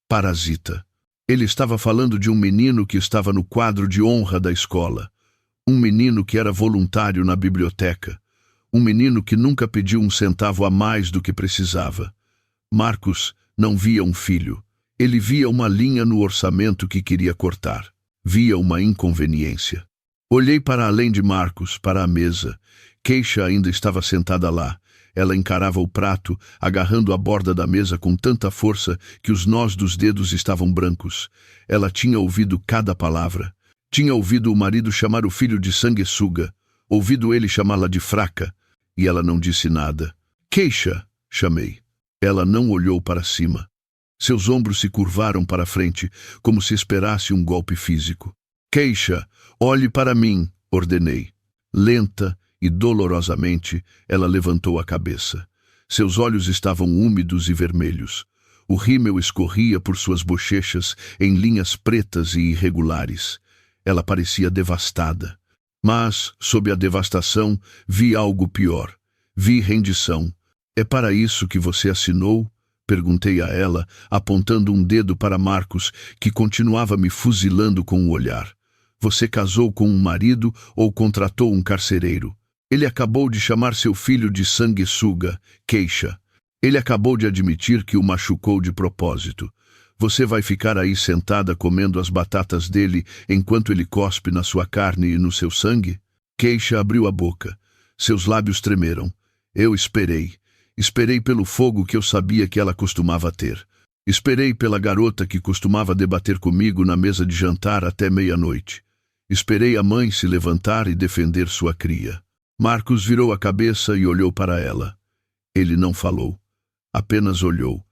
Parasita. Ele estava falando de um menino que estava no quadro de honra da escola. Um menino que era voluntário na biblioteca. Um menino que nunca pediu um centavo a mais do que precisava. Marcos não via um filho. Ele via uma linha no orçamento que queria cortar. Via uma inconveniência. Olhei para além de Marcos, para a mesa. Keisha ainda estava sentada lá. Ela encarava o prato, agarrando a borda da mesa com tanta força que os nós dos dedos estavam brancos. Ela tinha ouvido cada palavra. Tinha ouvido o marido chamar o filho de sanguessuga, ouvido ele chamá-la de fraca, e ela não disse nada. Keisha, chamei. Ela não olhou para cima. Seus ombros se curvaram para frente, como se esperasse um golpe físico. Keisha, olhe para mim, ordenei. Lenta e dolorosamente, ela levantou a cabeça. Seus olhos estavam úmidos e vermelhos. O rímel escorria por suas bochechas em linhas pretas e irregulares. Ela parecia devastada. Mas, sob a devastação, vi algo pior. Vi rendição. É para isso que você assinou? Perguntei a ela, apontando um dedo para Marcos, que continuava me fuzilando com o olhar. Você casou com um marido ou contratou um carcereiro? Ele acabou de chamar seu filho de sanguessuga, Keisha. Ele acabou de admitir que o machucou de propósito. Você vai ficar aí sentada comendo as batatas dele enquanto ele cospe na sua carne e no seu sangue? Keisha abriu a boca. Seus lábios tremeram. Eu esperei. Esperei pelo fogo que eu sabia que ela costumava ter. Esperei pela garota que costumava debater comigo na mesa de jantar até meia-noite. Esperei a mãe se levantar e defender sua cria. Marcos virou a cabeça e olhou para ela. Ele não falou. Apenas olhou.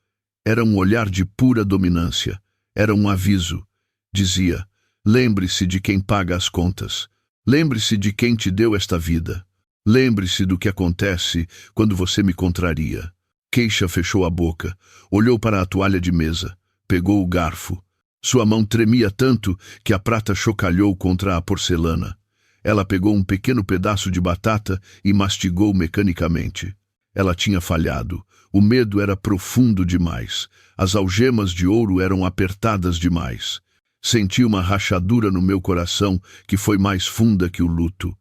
Era um olhar de pura dominância. Era um aviso. Dizia, lembre-se de quem paga as contas. Lembre-se de quem te deu esta vida. Lembre-se do que acontece quando você me contraria. Keisha fechou a boca, olhou para a toalha de mesa, pegou o garfo. Sua mão tremia tanto que a prata chocalhou contra a porcelana. Ela pegou um pequeno pedaço de batata e mastigou mecanicamente. Ela tinha falhado. O medo era profundo demais. As algemas de ouro eram apertadas demais. Senti uma rachadura no meu coração que foi mais funda que o luto.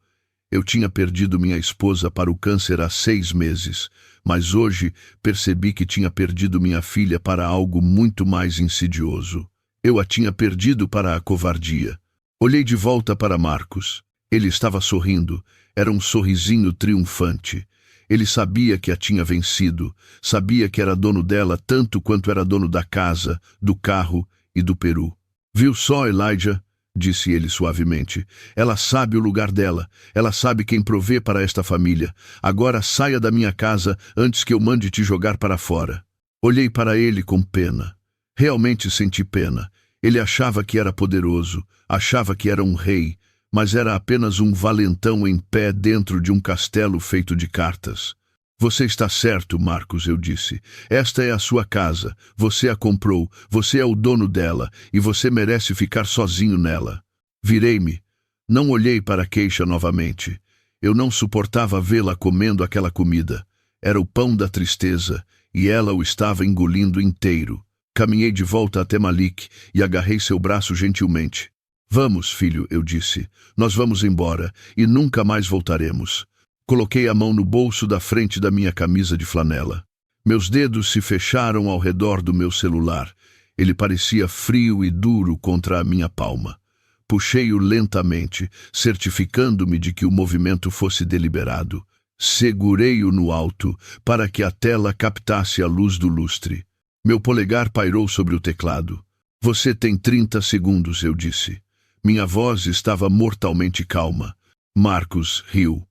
Eu tinha perdido minha esposa para o câncer há 6 meses, mas hoje percebi que tinha perdido minha filha para algo muito mais insidioso. Eu a tinha perdido para a covardia. Olhei de volta para Marcos. Ele estava sorrindo. Era um sorrisinho triunfante. Ele sabia que a tinha vencido. Sabia que era dono dela tanto quanto era dono da casa, do carro e do peru. Viu só, Elijah? Disse ele suavemente. Ela sabe o lugar dela. Ela sabe quem provê para esta família. Agora saia da minha casa antes que eu mande te jogar para fora. Olhei para ele com pena. Realmente senti pena. Ele achava que era poderoso, achava que era um rei, mas era apenas um valentão em pé dentro de um castelo feito de cartas. Você está certo, Marcos, eu disse. Esta é a sua casa. Você a comprou. Você é o dono dela e você merece ficar sozinho nela. Virei-me. Não olhei para Keisha novamente. Eu não suportava vê-la comendo aquela comida. Era o pão da tristeza e ela o estava engolindo inteiro. Caminhei de volta até Malik e agarrei seu braço gentilmente. Vamos, filho, eu disse. Nós vamos embora e nunca mais voltaremos. Coloquei a mão no bolso da frente da minha camisa de flanela. Meus dedos se fecharam ao redor do meu celular. Ele parecia frio e duro contra a minha palma. Puxei-o lentamente, certificando-me de que o movimento fosse deliberado. Segurei-o no alto, para que a tela captasse a luz do lustre. Meu polegar pairou sobre o teclado. Você tem 30 segundos, eu disse. Minha voz estava mortalmente calma. Marcos riu.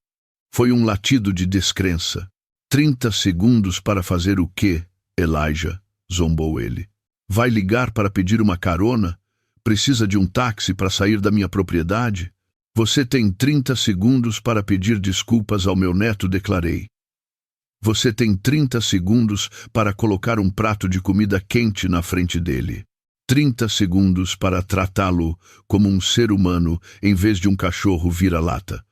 Foi um latido de descrença. 30 segundos para fazer o quê, Elijah? Zombou ele. Vai ligar para pedir uma carona? Precisa de um táxi para sair da minha propriedade? Você tem 30 segundos para pedir desculpas ao meu neto, declarei. Você tem 30 segundos para colocar um prato de comida quente na frente dele. 30 segundos para tratá-lo como um ser humano em vez de um cachorro vira-lata.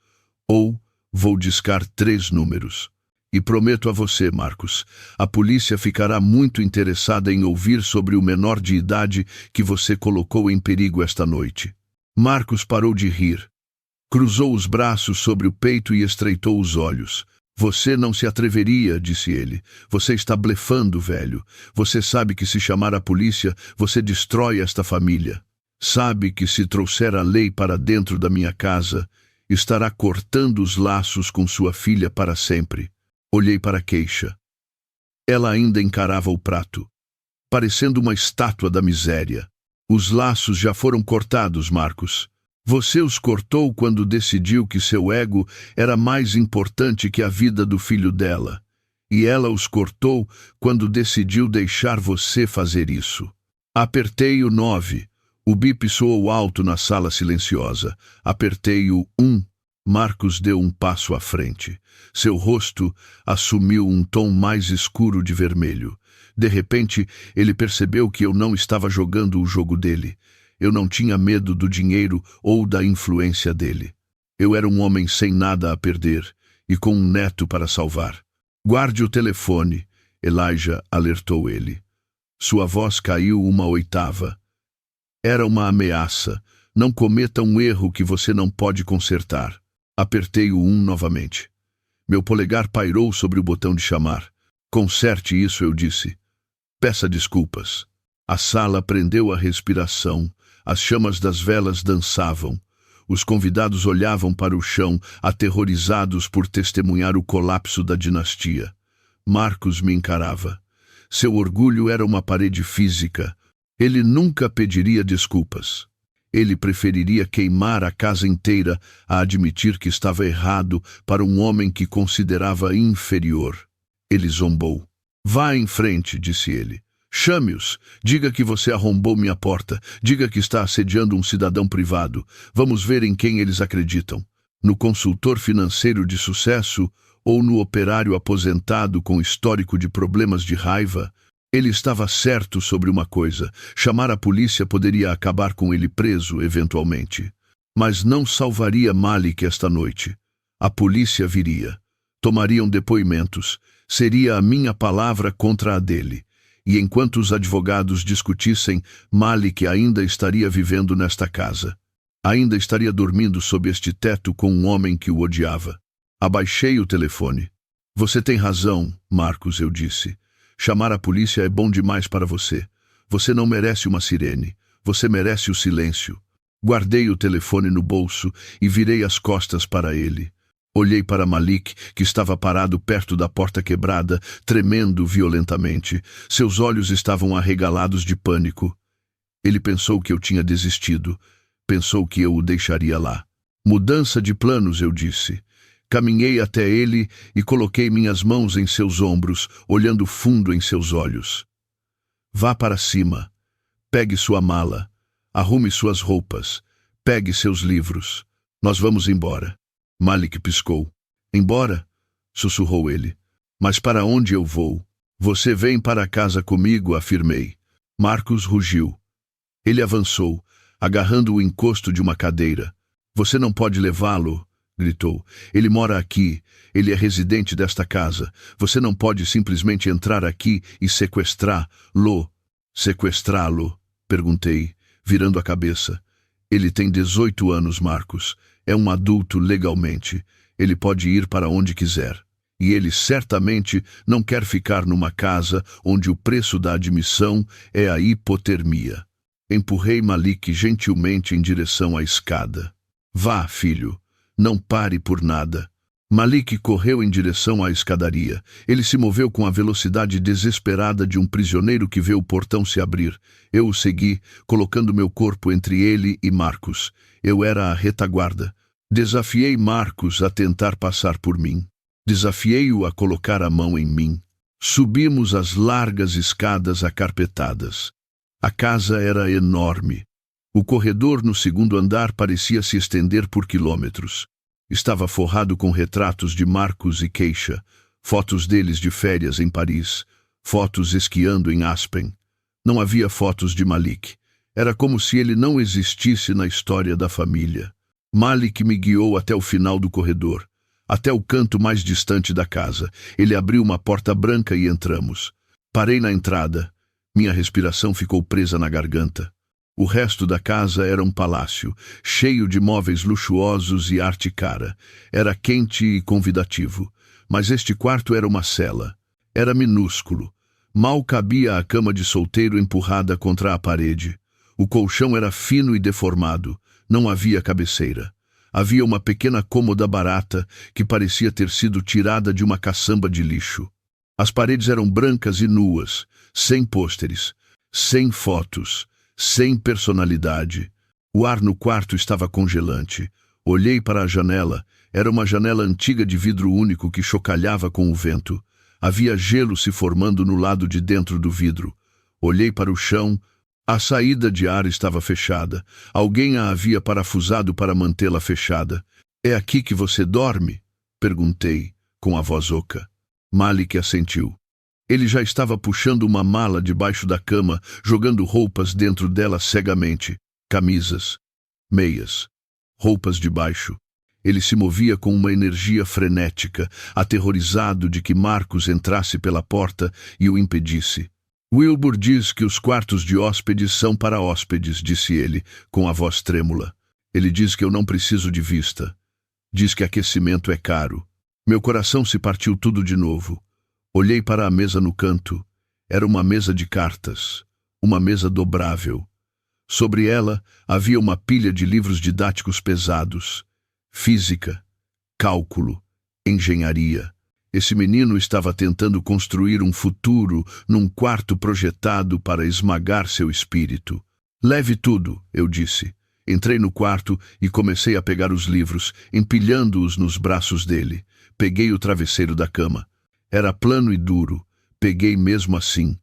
Ou vou discar 3 números. E prometo a você, Marcos, a polícia ficará muito interessada em ouvir sobre o menor de idade que você colocou em perigo esta noite. Marcos parou de rir. Cruzou os braços sobre o peito e estreitou os olhos. Você não se atreveria, disse ele. Você está blefando, velho. Você sabe que se chamar a polícia, você destrói esta família. Sabe que se trouxer a lei para dentro da minha casa, estará cortando os laços com sua filha para sempre. Olhei para Keisha. Ela ainda encarava o prato, parecendo uma estátua da miséria. Os laços já foram cortados, Marcos. Você os cortou quando decidiu que seu ego era mais importante que a vida do filho dela. E ela os cortou quando decidiu deixar você fazer isso. Apertei o 9. O bip soou alto na sala silenciosa. Apertei o 1. Marcos deu um passo à frente. Seu rosto assumiu um tom mais escuro de vermelho. De repente, ele percebeu que eu não estava jogando o jogo dele. Eu não tinha medo do dinheiro ou da influência dele. Eu era um homem sem nada a perder e com um neto para salvar. Guarde o telefone, Elijah alertou ele. Sua voz caiu uma oitava. Era uma ameaça. Não cometa um erro que você não pode consertar. Apertei o 1 novamente. Meu polegar pairou sobre o botão de chamar. Conserte isso, eu disse. Peça desculpas. A sala prendeu a respiração. As chamas das velas dançavam. Os convidados olhavam para o chão, aterrorizados por testemunhar o colapso da dinastia. Marcos me encarava. Seu orgulho era uma parede física. Ele nunca pediria desculpas. Ele preferiria queimar a casa inteira a admitir que estava errado para um homem que considerava inferior. Ele zombou. Vá em frente, disse ele. Chame-os. Diga que você arrombou minha porta. Diga que está assediando um cidadão privado. Vamos ver em quem eles acreditam. No consultor financeiro de sucesso ou no operário aposentado com histórico de problemas de raiva? Ele estava certo sobre uma coisa. Chamar a polícia poderia acabar com ele preso, eventualmente. Mas não salvaria Malik esta noite. A polícia viria. Tomariam depoimentos. Seria a minha palavra contra a dele. E enquanto os advogados discutissem, Malik ainda estaria vivendo nesta casa. Ainda estaria dormindo sob este teto com um homem que o odiava. Abaixei o telefone. Você tem razão, Marcos, eu disse. Chamar a polícia é bom demais para você. Você não merece uma sirene. Você merece o silêncio. Guardei o telefone no bolso e virei as costas para ele. Olhei para Malik, que estava parado perto da porta quebrada, tremendo violentamente. Seus olhos estavam arregalados de pânico. Ele pensou que eu tinha desistido. Pensou que eu o deixaria lá. Mudança de planos, eu disse. Caminhei até ele e coloquei minhas mãos em seus ombros, olhando fundo em seus olhos. Vá para cima. Pegue sua mala. Arrume suas roupas. Pegue seus livros. Nós vamos embora. Malik piscou. Embora? Sussurrou ele. Mas para onde eu vou? Você vem para casa comigo, afirmei. Marcos rugiu. Ele avançou, agarrando o encosto de uma cadeira. Você não pode levá-lo, gritou. Ele mora aqui. Ele é residente desta casa. Você não pode simplesmente entrar aqui e sequestrá-lo. Sequestrá-lo? Perguntei, virando a cabeça. Ele tem 18 anos, Marcos. É um adulto legalmente. Ele pode ir para onde quiser. E ele certamente não quer ficar numa casa onde o preço da admissão é a hipotermia. Empurrei Malik gentilmente em direção à escada. Vá, filho. Não pare por nada. Malik correu em direção à escadaria. Ele se moveu com a velocidade desesperada de um prisioneiro que vê o portão se abrir. Eu o segui, colocando meu corpo entre ele e Marcos. Eu era a retaguarda. Desafiei Marcos a tentar passar por mim. Desafiei-o a colocar a mão em mim. Subimos as largas escadas acarpetadas. A casa era enorme. O corredor no segundo andar parecia se estender por quilômetros. Estava forrado com retratos de Marcos e Keisha, fotos deles de férias em Paris, fotos esquiando em Aspen. Não havia fotos de Malik. Era como se ele não existisse na história da família. Malik me guiou até o final do corredor, até o canto mais distante da casa. Ele abriu uma porta branca e entramos. Parei na entrada. Minha respiração ficou presa na garganta. O resto da casa era um palácio, cheio de móveis luxuosos e arte cara. Era quente e convidativo. Mas este quarto era uma cela. Era minúsculo. Mal cabia a cama de solteiro empurrada contra a parede. O colchão era fino e deformado. Não havia cabeceira. Havia uma pequena cômoda barata que parecia ter sido tirada de uma caçamba de lixo. As paredes eram brancas e nuas, sem pôsteres, sem fotos, sem personalidade. O ar no quarto estava congelante. Olhei para a janela. Era uma janela antiga de vidro único que chocalhava com o vento. Havia gelo se formando no lado de dentro do vidro. Olhei para o chão. A saída de ar estava fechada. Alguém a havia parafusado para mantê-la fechada. "É aqui que você dorme?" perguntei, com a voz oca. Malik assentiu. Ele já estava puxando uma mala debaixo da cama, jogando roupas dentro dela cegamente. Camisas, meias, roupas de baixo. Ele se movia com uma energia frenética, aterrorizado de que Marcos entrasse pela porta e o impedisse. "Wilbur diz que os quartos de hóspedes são para hóspedes", disse ele, com a voz trêmula. "Ele diz que eu não preciso de vista. Diz que aquecimento é caro." Meu coração se partiu tudo de novo. Olhei para a mesa no canto. Era uma mesa de cartas, uma mesa dobrável. Sobre ela havia uma pilha de livros didáticos pesados. Física, cálculo, engenharia. Esse menino estava tentando construir um futuro num quarto projetado para esmagar seu espírito. "Leve tudo", eu disse. Entrei no quarto e comecei a pegar os livros, empilhando-os nos braços dele. Peguei o travesseiro da cama. Era plano e duro. Peguei mesmo assim.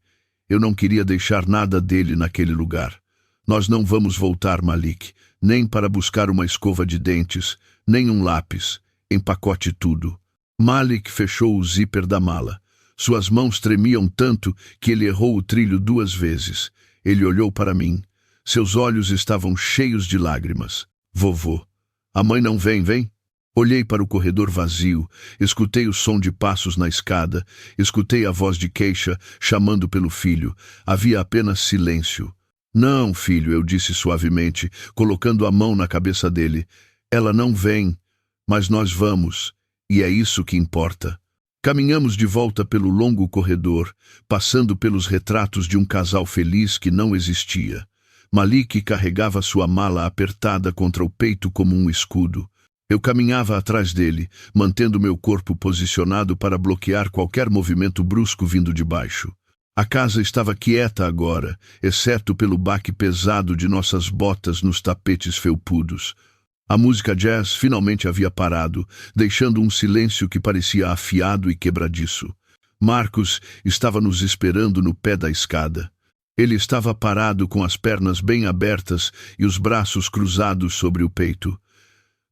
Eu não queria deixar nada dele naquele lugar. "Nós não vamos voltar, Malik, nem para buscar uma escova de dentes, nem um lápis. Empacote tudo." Malik fechou o zíper da mala. Suas mãos tremiam tanto que ele errou o trilho 2 vezes. Ele olhou para mim. Seus olhos estavam cheios de lágrimas. "Vovô, a mãe não vem?" Olhei para o corredor vazio, escutei o som de passos na escada, escutei a voz de Keisha chamando pelo filho. Havia apenas silêncio. "Não, filho", eu disse suavemente, colocando a mão na cabeça dele. "Ela não vem, mas nós vamos, e é isso que importa." Caminhamos de volta pelo longo corredor, passando pelos retratos de um casal feliz que não existia. Malik carregava sua mala apertada contra o peito como um escudo. Eu caminhava atrás dele, mantendo meu corpo posicionado para bloquear qualquer movimento brusco vindo de baixo. A casa estava quieta agora, exceto pelo baque pesado de nossas botas nos tapetes felpudos. A música jazz finalmente havia parado, deixando um silêncio que parecia afiado e quebradiço. Marcos estava nos esperando no pé da escada. Ele estava parado com as pernas bem abertas e os braços cruzados sobre o peito.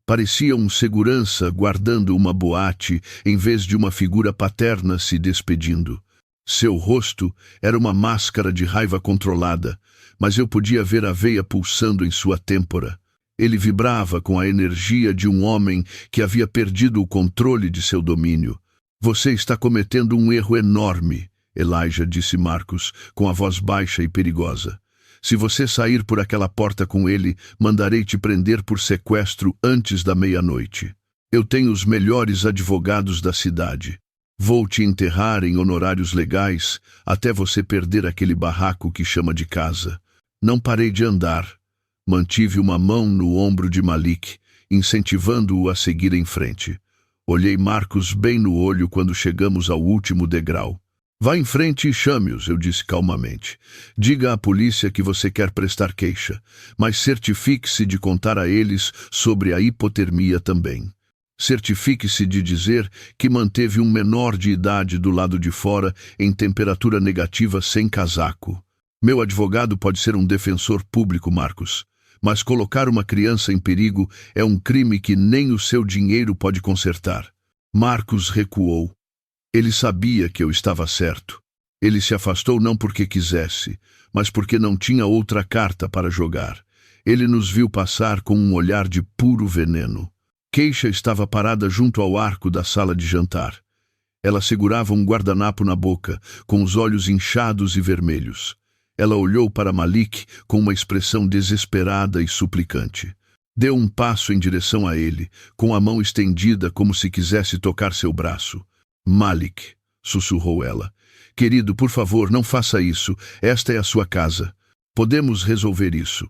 Parecia um segurança guardando uma boate em vez de uma figura paterna se despedindo. Seu rosto era uma máscara de raiva controlada, mas eu podia ver a veia pulsando em sua têmpora. Ele vibrava com a energia de um homem que havia perdido o controle de seu domínio. "Você está cometendo um erro enorme", Elijah disse Marcos, com a voz baixa e perigosa. "Se você sair por aquela porta com ele, mandarei te prender por sequestro antes da meia-noite. Eu tenho os melhores advogados da cidade. Vou te enterrar em honorários legais até você perder aquele barraco que chama de casa." Não parei de andar. Mantive uma mão no ombro de Malik, incentivando-o a seguir em frente. Olhei Marcos bem no olho quando chegamos ao último degrau. "Vá em frente e chame-os", eu disse calmamente. "Diga à polícia que você quer prestar queixa, mas certifique-se de contar a eles sobre a hipotermia também. Certifique-se de dizer que manteve um menor de idade do lado de fora em temperatura negativa sem casaco. Meu advogado pode ser um defensor público, Marcos, mas colocar uma criança em perigo é um crime que nem o seu dinheiro pode consertar." Marcos recuou. Ele sabia que eu estava certo. Ele se afastou não porque quisesse, mas porque não tinha outra carta para jogar. Ele nos viu passar com um olhar de puro veneno. Keisha estava parada junto ao arco da sala de jantar. Ela segurava um guardanapo na boca, com os olhos inchados e vermelhos. Ela olhou para Malik com uma expressão desesperada e suplicante. Deu um passo em direção a ele, com a mão estendida como se quisesse tocar seu braço. "Malik", sussurrou ela. "Querido, por favor, não faça isso. Esta é a sua casa. Podemos resolver isso.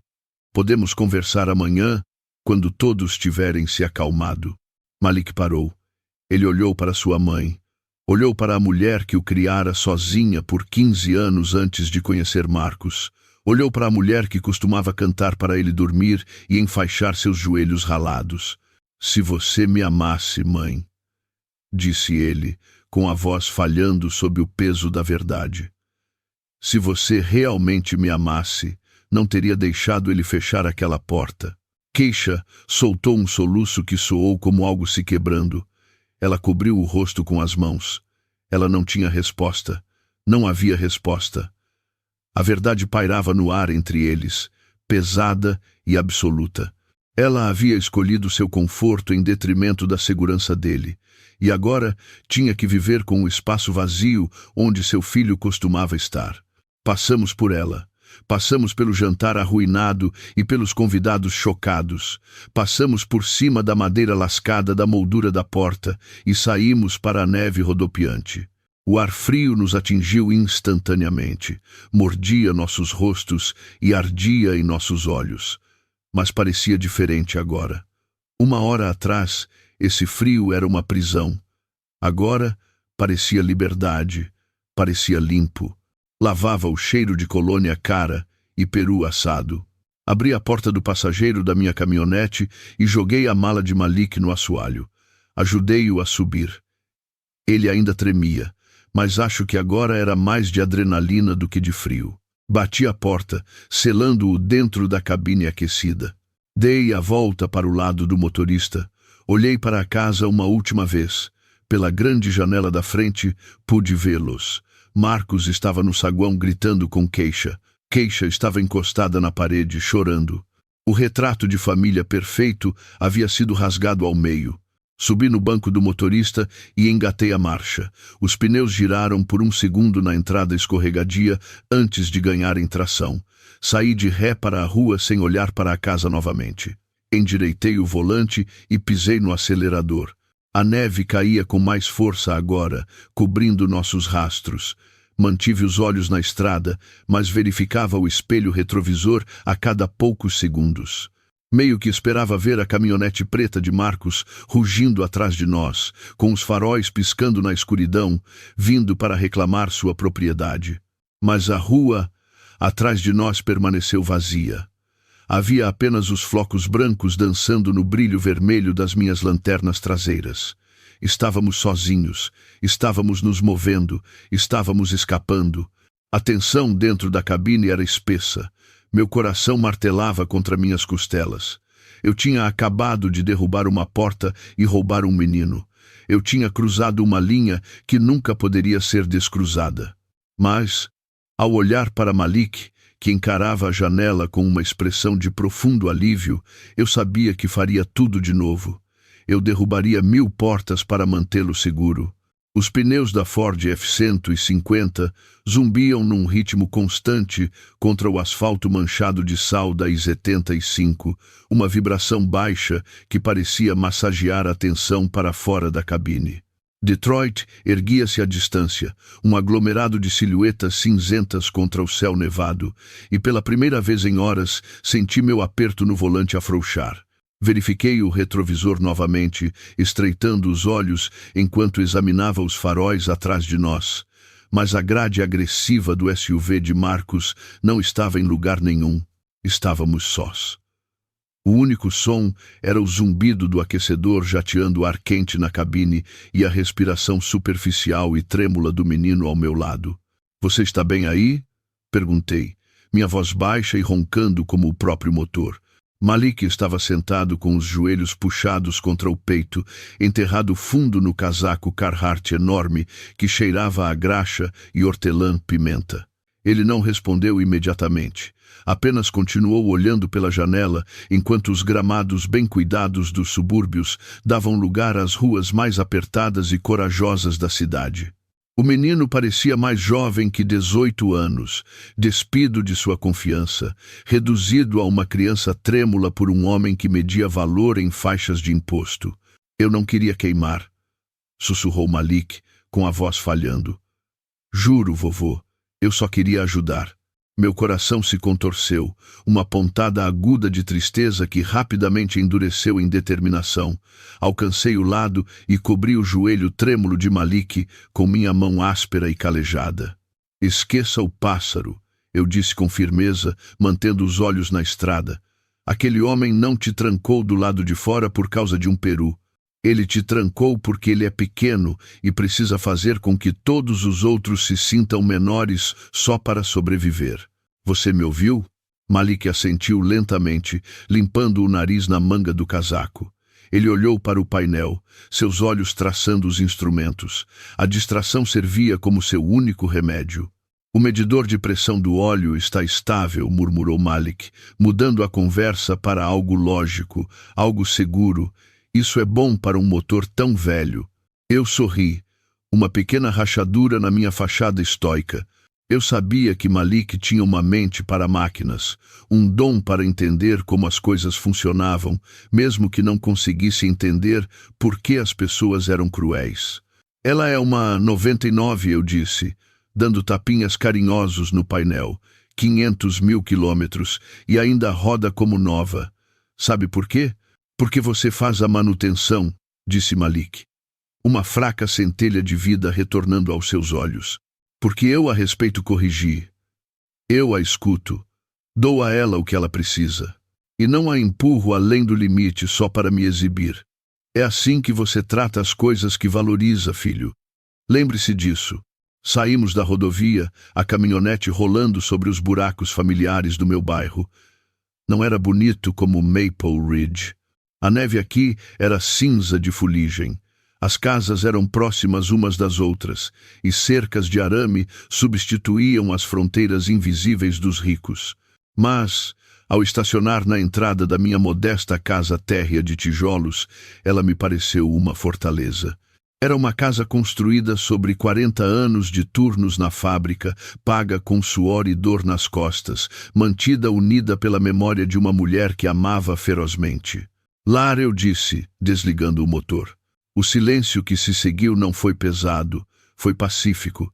Podemos conversar amanhã, quando todos tiverem se acalmado." Malik parou. Ele olhou para sua mãe. Olhou para a mulher que o criara sozinha por 15 anos antes de conhecer Marcos. Olhou para a mulher que costumava cantar para ele dormir e enfaixar seus joelhos ralados. "Se você me amasse, mãe", disse ele, com a voz falhando sob o peso da verdade. "Se você realmente me amasse, não teria deixado ele fechar aquela porta." Keisha soltou um soluço que soou como algo se quebrando. Ela cobriu o rosto com as mãos. Ela não tinha resposta. Não havia resposta. A verdade pairava no ar entre eles, pesada e absoluta. Ela havia escolhido seu conforto em detrimento da segurança dele, e agora tinha que viver com o espaço vazio onde seu filho costumava estar. Passamos por ela. Passamos pelo jantar arruinado e pelos convidados chocados. Passamos por cima da madeira lascada da moldura da porta e saímos para a neve rodopiante. O ar frio nos atingiu instantaneamente, mordia nossos rostos e ardia em nossos olhos. Mas parecia diferente agora. Uma hora atrás, esse frio era uma prisão. Agora, parecia liberdade, parecia limpo. Lavava o cheiro de colônia cara e peru assado. Abri a porta do passageiro da minha caminhonete e joguei a mala de Malik no assoalho. Ajudei-o a subir. Ele ainda tremia, mas acho que agora era mais de adrenalina do que de frio. Bati a porta, selando-o dentro da cabine aquecida. Dei a volta para o lado do motorista. Olhei para a casa uma última vez. Pela grande janela da frente, pude vê-los. Marcos estava no saguão gritando com Keisha. Keisha estava encostada na parede, chorando. O retrato de família perfeito havia sido rasgado ao meio. Subi no banco do motorista e engatei a marcha. Os pneus giraram por um segundo na entrada escorregadia antes de ganharem tração. Saí de ré para a rua sem olhar para a casa novamente. Endireitei o volante e pisei no acelerador. A neve caía com mais força agora, cobrindo nossos rastros. Mantive os olhos na estrada, mas verificava o espelho retrovisor a cada poucos segundos. Meio que esperava ver a caminhonete preta de Marcos rugindo atrás de nós, com os faróis piscando na escuridão, vindo para reclamar sua propriedade. Mas a rua atrás de nós permaneceu vazia. Havia apenas os flocos brancos dançando no brilho vermelho das minhas lanternas traseiras. Estávamos sozinhos, estávamos nos movendo, estávamos escapando. A tensão dentro da cabine era espessa. Meu coração martelava contra minhas costelas. Eu tinha acabado de derrubar uma porta e roubar um menino. Eu tinha cruzado uma linha que nunca poderia ser descruzada. Mas, ao olhar para Malik, que encarava a janela com uma expressão de profundo alívio, eu sabia que faria tudo de novo. Eu derrubaria 1000 portas para mantê-lo seguro. Os pneus da Ford F-150 zumbiam num ritmo constante contra o asfalto manchado de sal da I-75, uma vibração baixa que parecia massagear a tensão para fora da cabine. Detroit erguia-se à distância, um aglomerado de silhuetas cinzentas contra o céu nevado, e pela primeira vez em horas senti meu aperto no volante afrouxar. Verifiquei o retrovisor novamente, estreitando os olhos enquanto examinava os faróis atrás de nós. Mas a grade agressiva do SUV de Marcos não estava em lugar nenhum. Estávamos sós. O único som era o zumbido do aquecedor jateando ar quente na cabine e a respiração superficial e trêmula do menino ao meu lado. "Você está bem aí?" perguntei, minha voz baixa e roncando como o próprio motor. Malik estava sentado com os joelhos puxados contra o peito, enterrado fundo no casaco Carhartt enorme que cheirava a graxa e hortelã-pimenta. Ele não respondeu imediatamente. Apenas continuou olhando pela janela enquanto os gramados bem cuidados dos subúrbios davam lugar às ruas mais apertadas e corajosas da cidade. O menino parecia mais jovem que 18 anos, despido de sua confiança, reduzido a uma criança trêmula por um homem que media valor em faixas de imposto. Eu não queria queimar, sussurrou Malik, com a voz falhando. Juro, vovô, eu só queria ajudar. Meu coração se contorceu, uma pontada aguda de tristeza que rapidamente endureceu em determinação. Alcancei o lado e cobri o joelho trêmulo de Malik com minha mão áspera e calejada. Esqueça o pássaro, eu disse com firmeza, mantendo os olhos na estrada. Aquele homem não te trancou do lado de fora por causa de um peru. Ele te trancou porque ele é pequeno e precisa fazer com que todos os outros se sintam menores só para sobreviver. Você me ouviu? Malik assentiu lentamente, limpando o nariz na manga do casaco. Ele olhou para o painel, seus olhos traçando os instrumentos. A distração servia como seu único remédio. O medidor de pressão do óleo está estável, murmurou Malik, mudando a conversa para algo lógico, algo seguro. Isso é bom para um motor tão velho. Eu sorri. Uma pequena rachadura na minha fachada estoica. Eu sabia que Malik tinha uma mente para máquinas, um dom para entender como as coisas funcionavam, mesmo que não conseguisse entender por que as pessoas eram cruéis. Ela é uma 99, eu disse, dando tapinhas carinhosos no painel. 500 mil quilômetros e ainda roda como nova. Sabe por quê? Porque você faz a manutenção, disse Malik. Uma fraca centelha de vida retornando aos seus olhos. Porque eu a respeito corrigir. Eu a escuto. Dou a ela o que ela precisa. E não a empurro além do limite só para me exibir. É assim que você trata as coisas que valoriza, filho. Lembre-se disso. Saímos da rodovia, a caminhonete rolando sobre os buracos familiares do meu bairro. Não era bonito como Maple Ridge. A neve aqui era cinza de fuligem. As casas eram próximas umas das outras, e cercas de arame substituíam as fronteiras invisíveis dos ricos. Mas, ao estacionar na entrada da minha modesta casa térrea de tijolos, ela me pareceu uma fortaleza. Era uma casa construída sobre 40 anos de turnos na fábrica, paga com suor e dor nas costas, mantida unida pela memória de uma mulher que amava ferozmente. Lar, eu disse, desligando o motor. O silêncio que se seguiu não foi pesado, foi pacífico.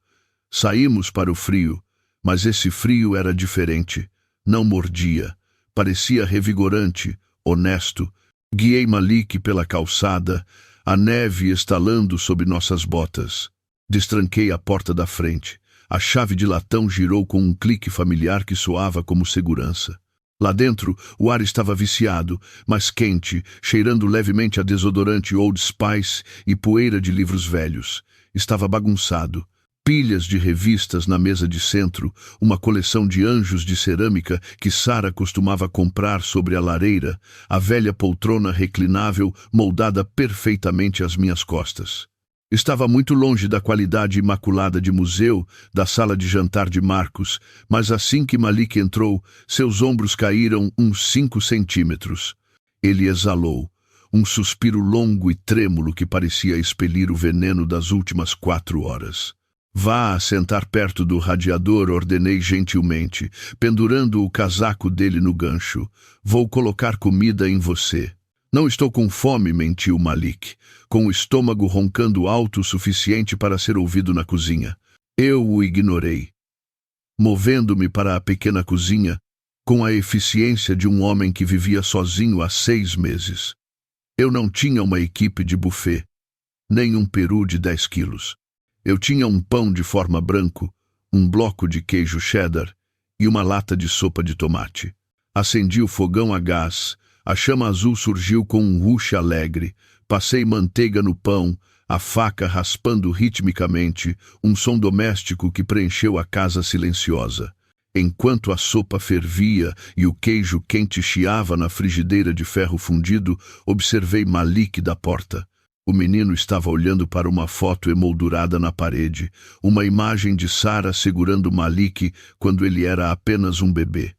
Saímos para o frio, mas esse frio era diferente. Não mordia. Parecia revigorante, honesto. Guiei Malik pela calçada, a neve estalando sob nossas botas. Destranquei a porta da frente. A chave de latão girou com um clique familiar que soava como segurança. Lá dentro, o ar estava viciado, mas quente, cheirando levemente a desodorante Old Spice e poeira de livros velhos. Estava bagunçado. Pilhas de revistas na mesa de centro, uma coleção de anjos de cerâmica que Sara costumava comprar sobre a lareira, a velha poltrona reclinável moldada perfeitamente às minhas costas. Estava muito longe da qualidade imaculada de museu da sala de jantar de Marcos, mas assim que Malik entrou, seus ombros caíram uns 5 centímetros. Ele exalou, um suspiro longo e trêmulo que parecia expelir o veneno das últimas 4 horas. Vá sentar perto do radiador, ordenei gentilmente, pendurando o casaco dele no gancho. Vou colocar comida em você. Não estou com fome, mentiu Malik, com o estômago roncando alto o suficiente para ser ouvido na cozinha. Eu o ignorei. Movendo-me para a pequena cozinha, com a eficiência de um homem que vivia sozinho há 6 meses. Eu não tinha uma equipe de buffet, nem um peru de 10 quilos. Eu tinha um pão de forma branco, um bloco de queijo cheddar e uma lata de sopa de tomate. Acendi o fogão a gás. A chama azul surgiu com um rush alegre. Passei manteiga no pão, a faca raspando ritmicamente, um som doméstico que preencheu a casa silenciosa. Enquanto a sopa fervia e o queijo quente chiava na frigideira de ferro fundido, observei Malik da porta. O menino estava olhando para uma foto emoldurada na parede, uma imagem de Sara segurando Malik quando ele era apenas um bebê.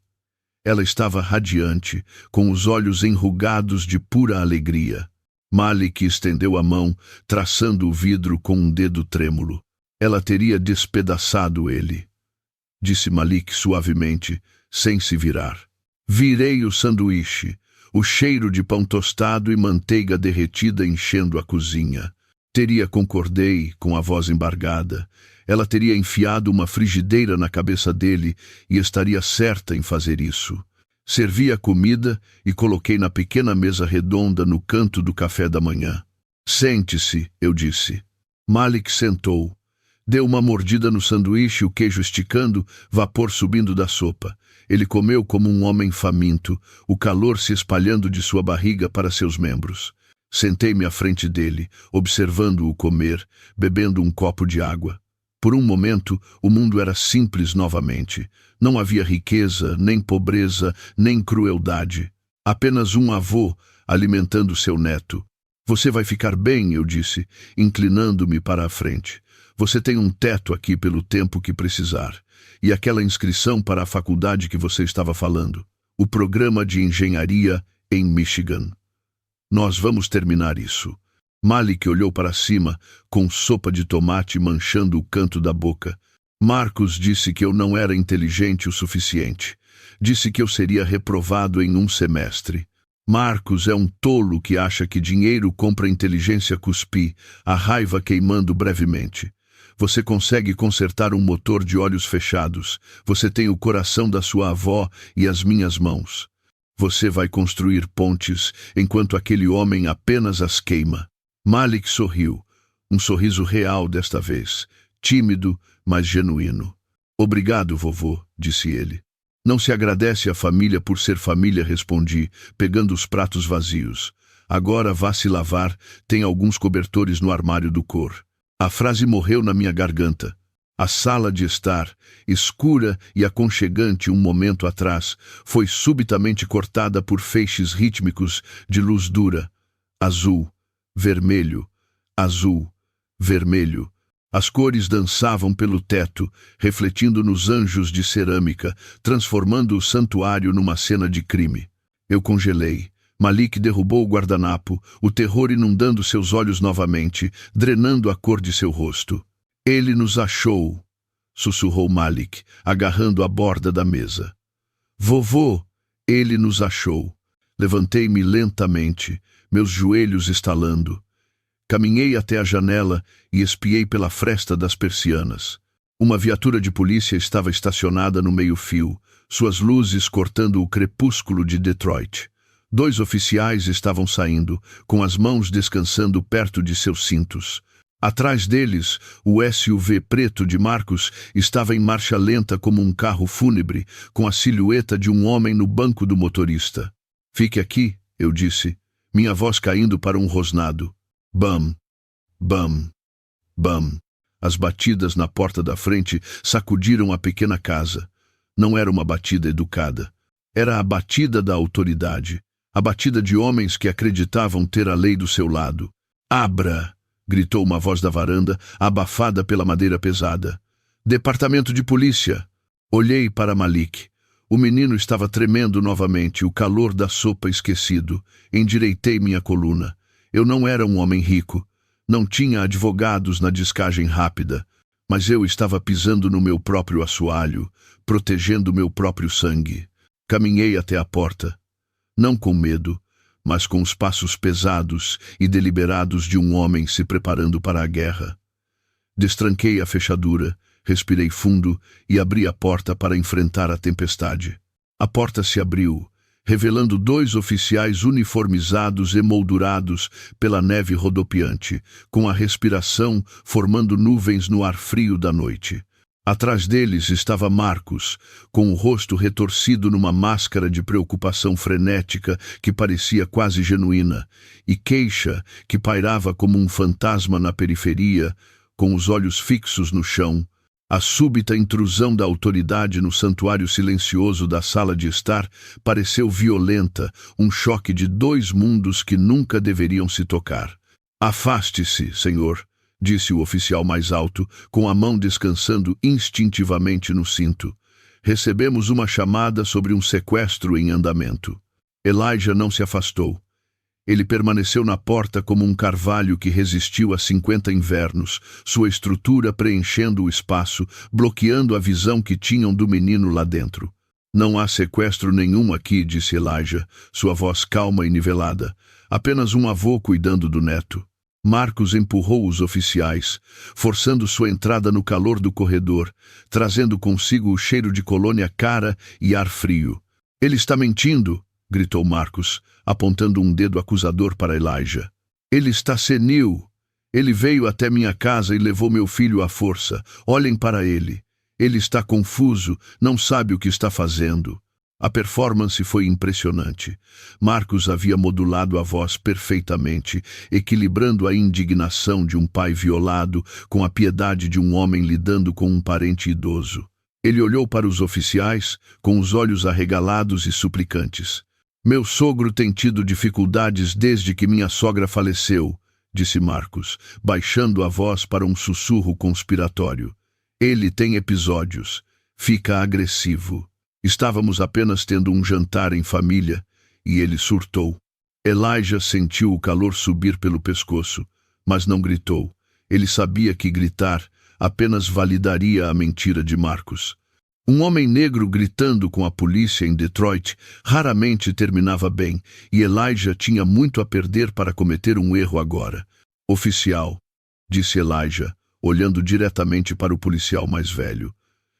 Ela estava radiante, com os olhos enrugados de pura alegria. Malik estendeu a mão, traçando o vidro com um dedo trêmulo. Ela teria despedaçado ele, disse Malik suavemente, sem se virar. Virei o sanduíche, o cheiro de pão tostado e manteiga derretida enchendo a cozinha. Concordei, com a voz embargada. Ela teria enfiado uma frigideira na cabeça dele e estaria certa em fazer isso. Servi a comida e coloquei na pequena mesa redonda no canto do café da manhã. Sente-se, eu disse. Malik sentou. Deu uma mordida no sanduíche, o queijo esticando, vapor subindo da sopa. Ele comeu como um homem faminto, o calor se espalhando de sua barriga para seus membros. Sentei-me à frente dele, observando-o comer, bebendo um copo de água. Por um momento, o mundo era simples novamente. Não havia riqueza, nem pobreza, nem crueldade. Apenas um avô alimentando seu neto. Você vai ficar bem, eu disse, inclinando-me para a frente. Você tem um teto aqui pelo tempo que precisar. E aquela inscrição para a faculdade que você estava falando. O programa de engenharia em Michigan. Nós vamos terminar isso. Malik olhou para cima, com sopa de tomate manchando o canto da boca. Marcos disse que eu não era inteligente o suficiente. Disse que eu seria reprovado em um semestre. Marcos é um tolo que acha que dinheiro compra inteligência, cuspi, a raiva queimando brevemente. Você consegue consertar um motor de olhos fechados. Você tem o coração da sua avó e as minhas mãos. Você vai construir pontes, enquanto aquele homem apenas as queima. Malik sorriu, um sorriso real desta vez, tímido, mas genuíno. Obrigado, vovô, disse ele. Não se agradece à família por ser família, respondi, pegando os pratos vazios. Agora vá se lavar, tem alguns cobertores no armário do cor. A frase morreu na minha garganta. A sala de estar, escura e aconchegante um momento atrás, foi subitamente cortada por feixes rítmicos de luz dura. Azul, vermelho, azul, vermelho. As cores dançavam pelo teto, refletindo nos anjos de cerâmica, transformando o santuário numa cena de crime. Eu congelei. Malik derrubou o guardanapo, o terror inundando seus olhos novamente, drenando a cor de seu rosto. Ele nos achou, sussurrou Malik, agarrando a borda da mesa. Vovô, ele nos achou. Levantei-me lentamente, meus joelhos estalando. Caminhei até a janela e espiei pela fresta das persianas. Uma viatura de polícia estava estacionada no meio-fio, suas luzes cortando o crepúsculo de Detroit. 2 oficiais estavam saindo, com as mãos descansando perto de seus cintos. Atrás deles, o SUV preto de Marcos estava em marcha lenta como um carro fúnebre, com a silhueta de um homem no banco do motorista. Fique aqui, eu disse, minha voz caindo para um rosnado. Bam, bam, bam. As batidas na porta da frente sacudiram a pequena casa. Não era uma batida educada. Era a batida da autoridade. A batida de homens que acreditavam ter a lei do seu lado. Abra! Gritou uma voz da varanda, abafada pela madeira pesada. Departamento de polícia! Olhei para Malik. O menino estava tremendo novamente, o calor da sopa esquecido. Endireitei minha coluna. Eu não era um homem rico. Não tinha advogados na descagem rápida. Mas eu estava pisando no meu próprio assoalho, protegendo meu próprio sangue. Caminhei até a porta. Não com medo, mas com os passos pesados e deliberados de um homem se preparando para a guerra. Destranquei a fechadura, respirei fundo e abri a porta para enfrentar a tempestade. A porta se abriu, revelando 2 oficiais uniformizados emoldurados pela neve rodopiante, com a respiração formando nuvens no ar frio da noite. Atrás deles estava Marcos, com o rosto retorcido numa máscara de preocupação frenética que parecia quase genuína, e Keisha, que pairava como um fantasma na periferia, com os olhos fixos no chão, A súbita intrusão da autoridade no santuário silencioso da sala de estar pareceu violenta, um choque de dois mundos que nunca deveriam se tocar. Afaste-se, senhor, disse o oficial mais alto, com a mão descansando instintivamente no cinto. Recebemos uma chamada sobre um sequestro em andamento. Elijah não se afastou. Ele permaneceu na porta como um carvalho que resistiu a 50 invernos, sua estrutura preenchendo o espaço, bloqueando a visão que tinham do menino lá dentro. Não há sequestro nenhum aqui, disse Elijah, sua voz calma e nivelada. Apenas um avô cuidando do neto. Marcos empurrou os oficiais, forçando sua entrada no calor do corredor, trazendo consigo o cheiro de colônia cara e ar frio. Ele está mentindo, gritou Marcos, apontando um dedo acusador para Elijah. Ele está senil. Ele veio até minha casa e levou meu filho à força. Olhem para ele. Ele está confuso, não sabe o que está fazendo. A performance foi impressionante. Marcos havia modulado a voz perfeitamente, equilibrando a indignação de um pai violado com a piedade de um homem lidando com um parente idoso. Ele olhou para os oficiais, com os olhos arregalados e suplicantes. Meu sogro tem tido dificuldades desde que minha sogra faleceu, disse Marcos, baixando a voz para um sussurro conspiratório. Ele tem episódios. Fica agressivo. Estávamos apenas tendo um jantar em família e ele surtou. Elijah sentiu o calor subir pelo pescoço, mas não gritou. Ele sabia que gritar apenas validaria a mentira de Marcos. Um homem negro gritando com a polícia em Detroit raramente terminava bem, e Elijah tinha muito a perder para cometer um erro agora. Oficial, disse Elijah, olhando diretamente para o policial mais velho.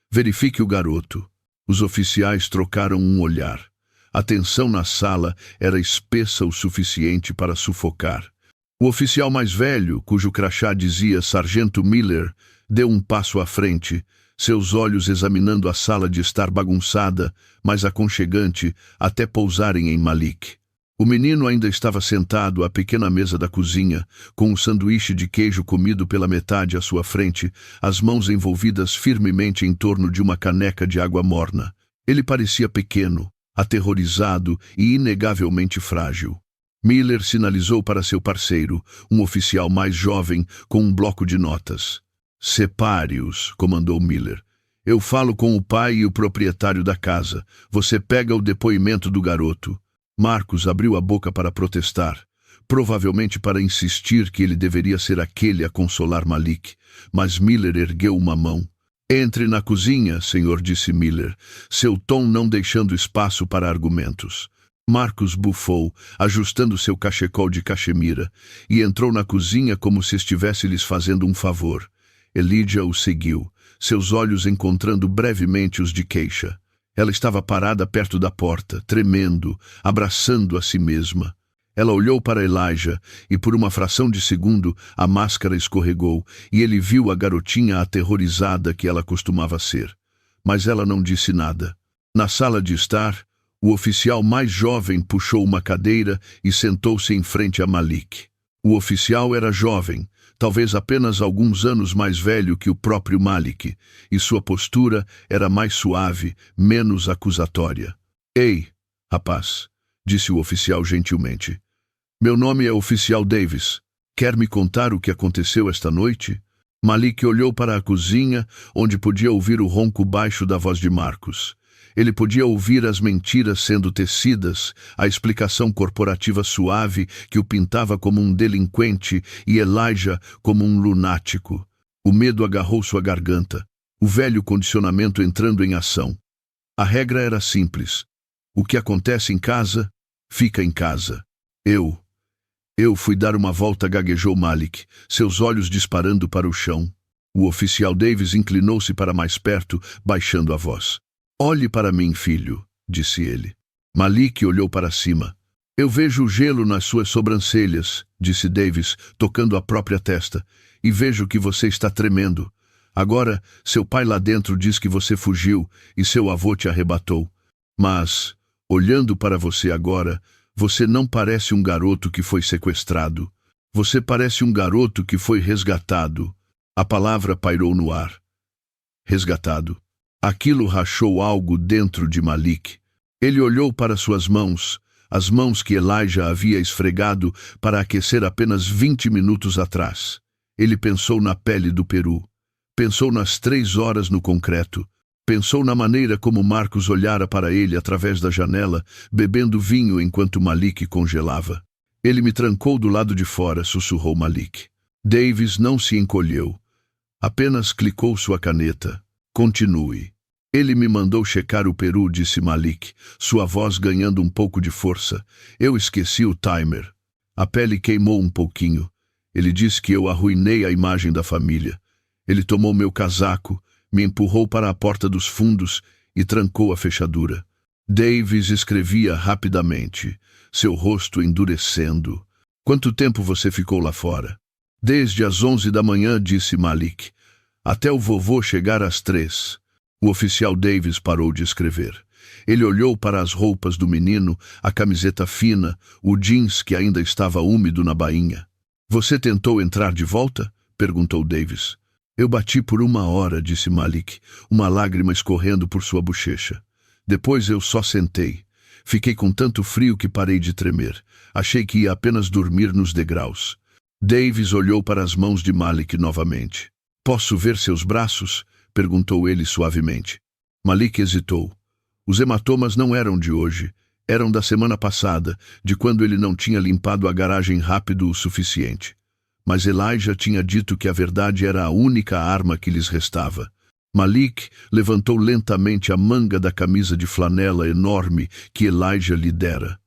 Verifique o garoto. Os oficiais trocaram um olhar. A tensão na sala era espessa o suficiente para sufocar. O oficial mais velho, cujo crachá dizia Sargento Miller, deu um passo à frente, seus olhos examinando a sala de estar bagunçada, mas aconchegante, até pousarem em Malik. O menino ainda estava sentado à pequena mesa da cozinha, com um sanduíche de queijo comido pela metade à sua frente, as mãos envolvidas firmemente em torno de uma caneca de água morna. Ele parecia pequeno, aterrorizado e inegavelmente frágil. Miller sinalizou para seu parceiro, um oficial mais jovem, com um bloco de notas. Separe-os, comandou Miller. Eu falo com o pai e o proprietário da casa. Você pega o depoimento do garoto. Marcos abriu a boca para protestar, provavelmente para insistir que ele deveria ser aquele a consolar Malik, mas Miller ergueu uma mão. Entre na cozinha, senhor, disse Miller, seu tom não deixando espaço para argumentos. Marcos bufou, ajustando seu cachecol de cachemira, e entrou na cozinha como se estivesse lhes fazendo um favor. Elijah o seguiu, seus olhos encontrando brevemente os de Keisha. Ela estava parada perto da porta, tremendo, abraçando a si mesma. Ela olhou para Elijah e, por uma fração de segundo, a máscara escorregou e ele viu a garotinha aterrorizada que ela costumava ser. Mas ela não disse nada. Na sala de estar, o oficial mais jovem puxou uma cadeira e sentou-se em frente a Malik. O oficial era jovem, talvez apenas alguns anos mais velho que o próprio Malik, e sua postura era mais suave, menos acusatória. Ei, rapaz, disse o oficial gentilmente. Meu nome é Oficial Davis. Quer me contar o que aconteceu esta noite? Malik olhou para a cozinha, onde podia ouvir o ronco baixo da voz de Marcos. Ele podia ouvir as mentiras sendo tecidas, a explicação corporativa suave que o pintava como um delinquente e Elijah como um lunático. O medo agarrou sua garganta, o velho condicionamento entrando em ação. A regra era simples. O que acontece em casa, fica em casa. Eu fui dar uma volta, gaguejou Malik, seus olhos disparando para o chão. O oficial Davis inclinou-se para mais perto, baixando a voz. Olhe para mim, filho, disse ele. Malik olhou para cima. Eu vejo o gelo nas suas sobrancelhas, disse Davis, tocando a própria testa, e vejo que você está tremendo. Agora, seu pai lá dentro diz que você fugiu e seu avô te arrebatou. Mas, olhando para você agora, você não parece um garoto que foi sequestrado. Você parece um garoto que foi resgatado. A palavra pairou no ar. resgatado. Aquilo rachou algo dentro de Malik. Ele olhou para suas mãos, as mãos que Elijah havia esfregado para aquecer apenas 20 minutos atrás. Ele pensou na pele do peru. Pensou nas 3 horas no concreto. Pensou na maneira como Marcos olhara para ele através da janela, bebendo vinho enquanto Malik congelava. Ele me trancou do lado de fora, sussurrou Malik. Davis não se encolheu. Apenas clicou sua caneta. Continue. Ele me mandou checar o peru, disse Malik, sua voz ganhando um pouco de força. Eu esqueci o timer. A pele queimou um pouquinho. Ele disse que eu arruinei a imagem da família. Ele tomou meu casaco, me empurrou para a porta dos fundos e trancou a fechadura. Davis escrevia rapidamente, seu rosto endurecendo. Quanto tempo você ficou lá fora? Desde as 11 da manhã, disse Malik, até o vovô chegar às 3. O oficial Davis parou de escrever. Ele olhou para as roupas do menino, a camiseta fina, o jeans que ainda estava úmido na bainha. Você tentou entrar de volta? Perguntou Davis. Eu bati por 1 hora, disse Malik, uma lágrima escorrendo por sua bochecha. Depois eu só sentei. Fiquei com tanto frio que parei de tremer. Achei que ia apenas dormir nos degraus. Davis olhou para as mãos de Malik novamente. Posso ver seus braços? Perguntou ele suavemente. Malik hesitou. Os hematomas não eram de hoje. Eram da semana passada, de quando ele não tinha limpado a garagem rápido o suficiente. Mas Elijah tinha dito que a verdade era a única arma que lhes restava. Malik levantou lentamente a manga da camisa de flanela enorme que Elijah lhe dera.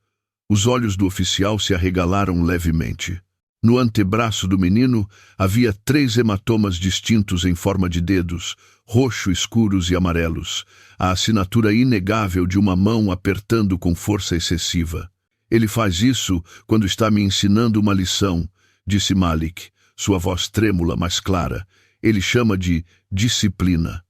Os olhos do oficial se arregalaram levemente. No antebraço do menino havia 3 hematomas distintos em forma de dedos, roxo, escuros e amarelos, a assinatura inegável de uma mão apertando com força excessiva. Ele faz isso quando está me ensinando uma lição, disse Malik, sua voz trêmula, mas clara. Ele chama de disciplina.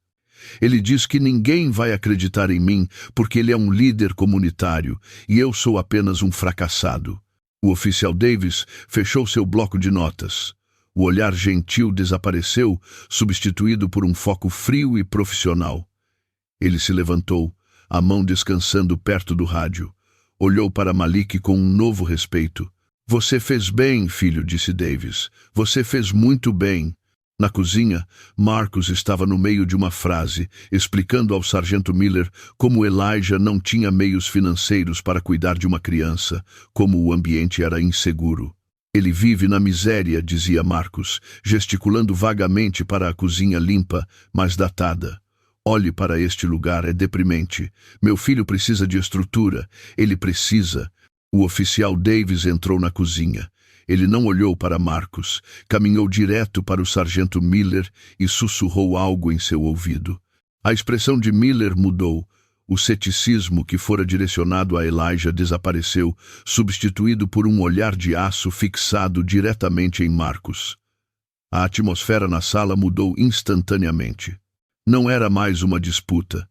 Ele diz que ninguém vai acreditar em mim porque ele é um líder comunitário e eu sou apenas um fracassado. O oficial Davis fechou seu bloco de notas. O olhar gentil desapareceu, substituído por um foco frio e profissional. Ele se levantou, a mão descansando perto do rádio. Olhou para Malik com um novo respeito. Você fez bem, filho, disse Davis. Você fez muito bem. Na cozinha, Marcos estava no meio de uma frase, explicando ao sargento Miller como Elijah não tinha meios financeiros para cuidar de uma criança, como o ambiente era inseguro. Ele vive na miséria, dizia Marcos, gesticulando vagamente para a cozinha limpa, mas datada. Olhe para este lugar, é deprimente. Meu filho precisa de estrutura. Ele precisa. O oficial Davis entrou na cozinha. Ele não olhou para Marcos, caminhou direto para o sargento Miller e sussurrou algo em seu ouvido. A expressão de Miller mudou. O ceticismo que fora direcionado a Elijah desapareceu, substituído por um olhar de aço fixado diretamente em Marcos. A atmosfera na sala mudou instantaneamente. Não era mais uma disputa.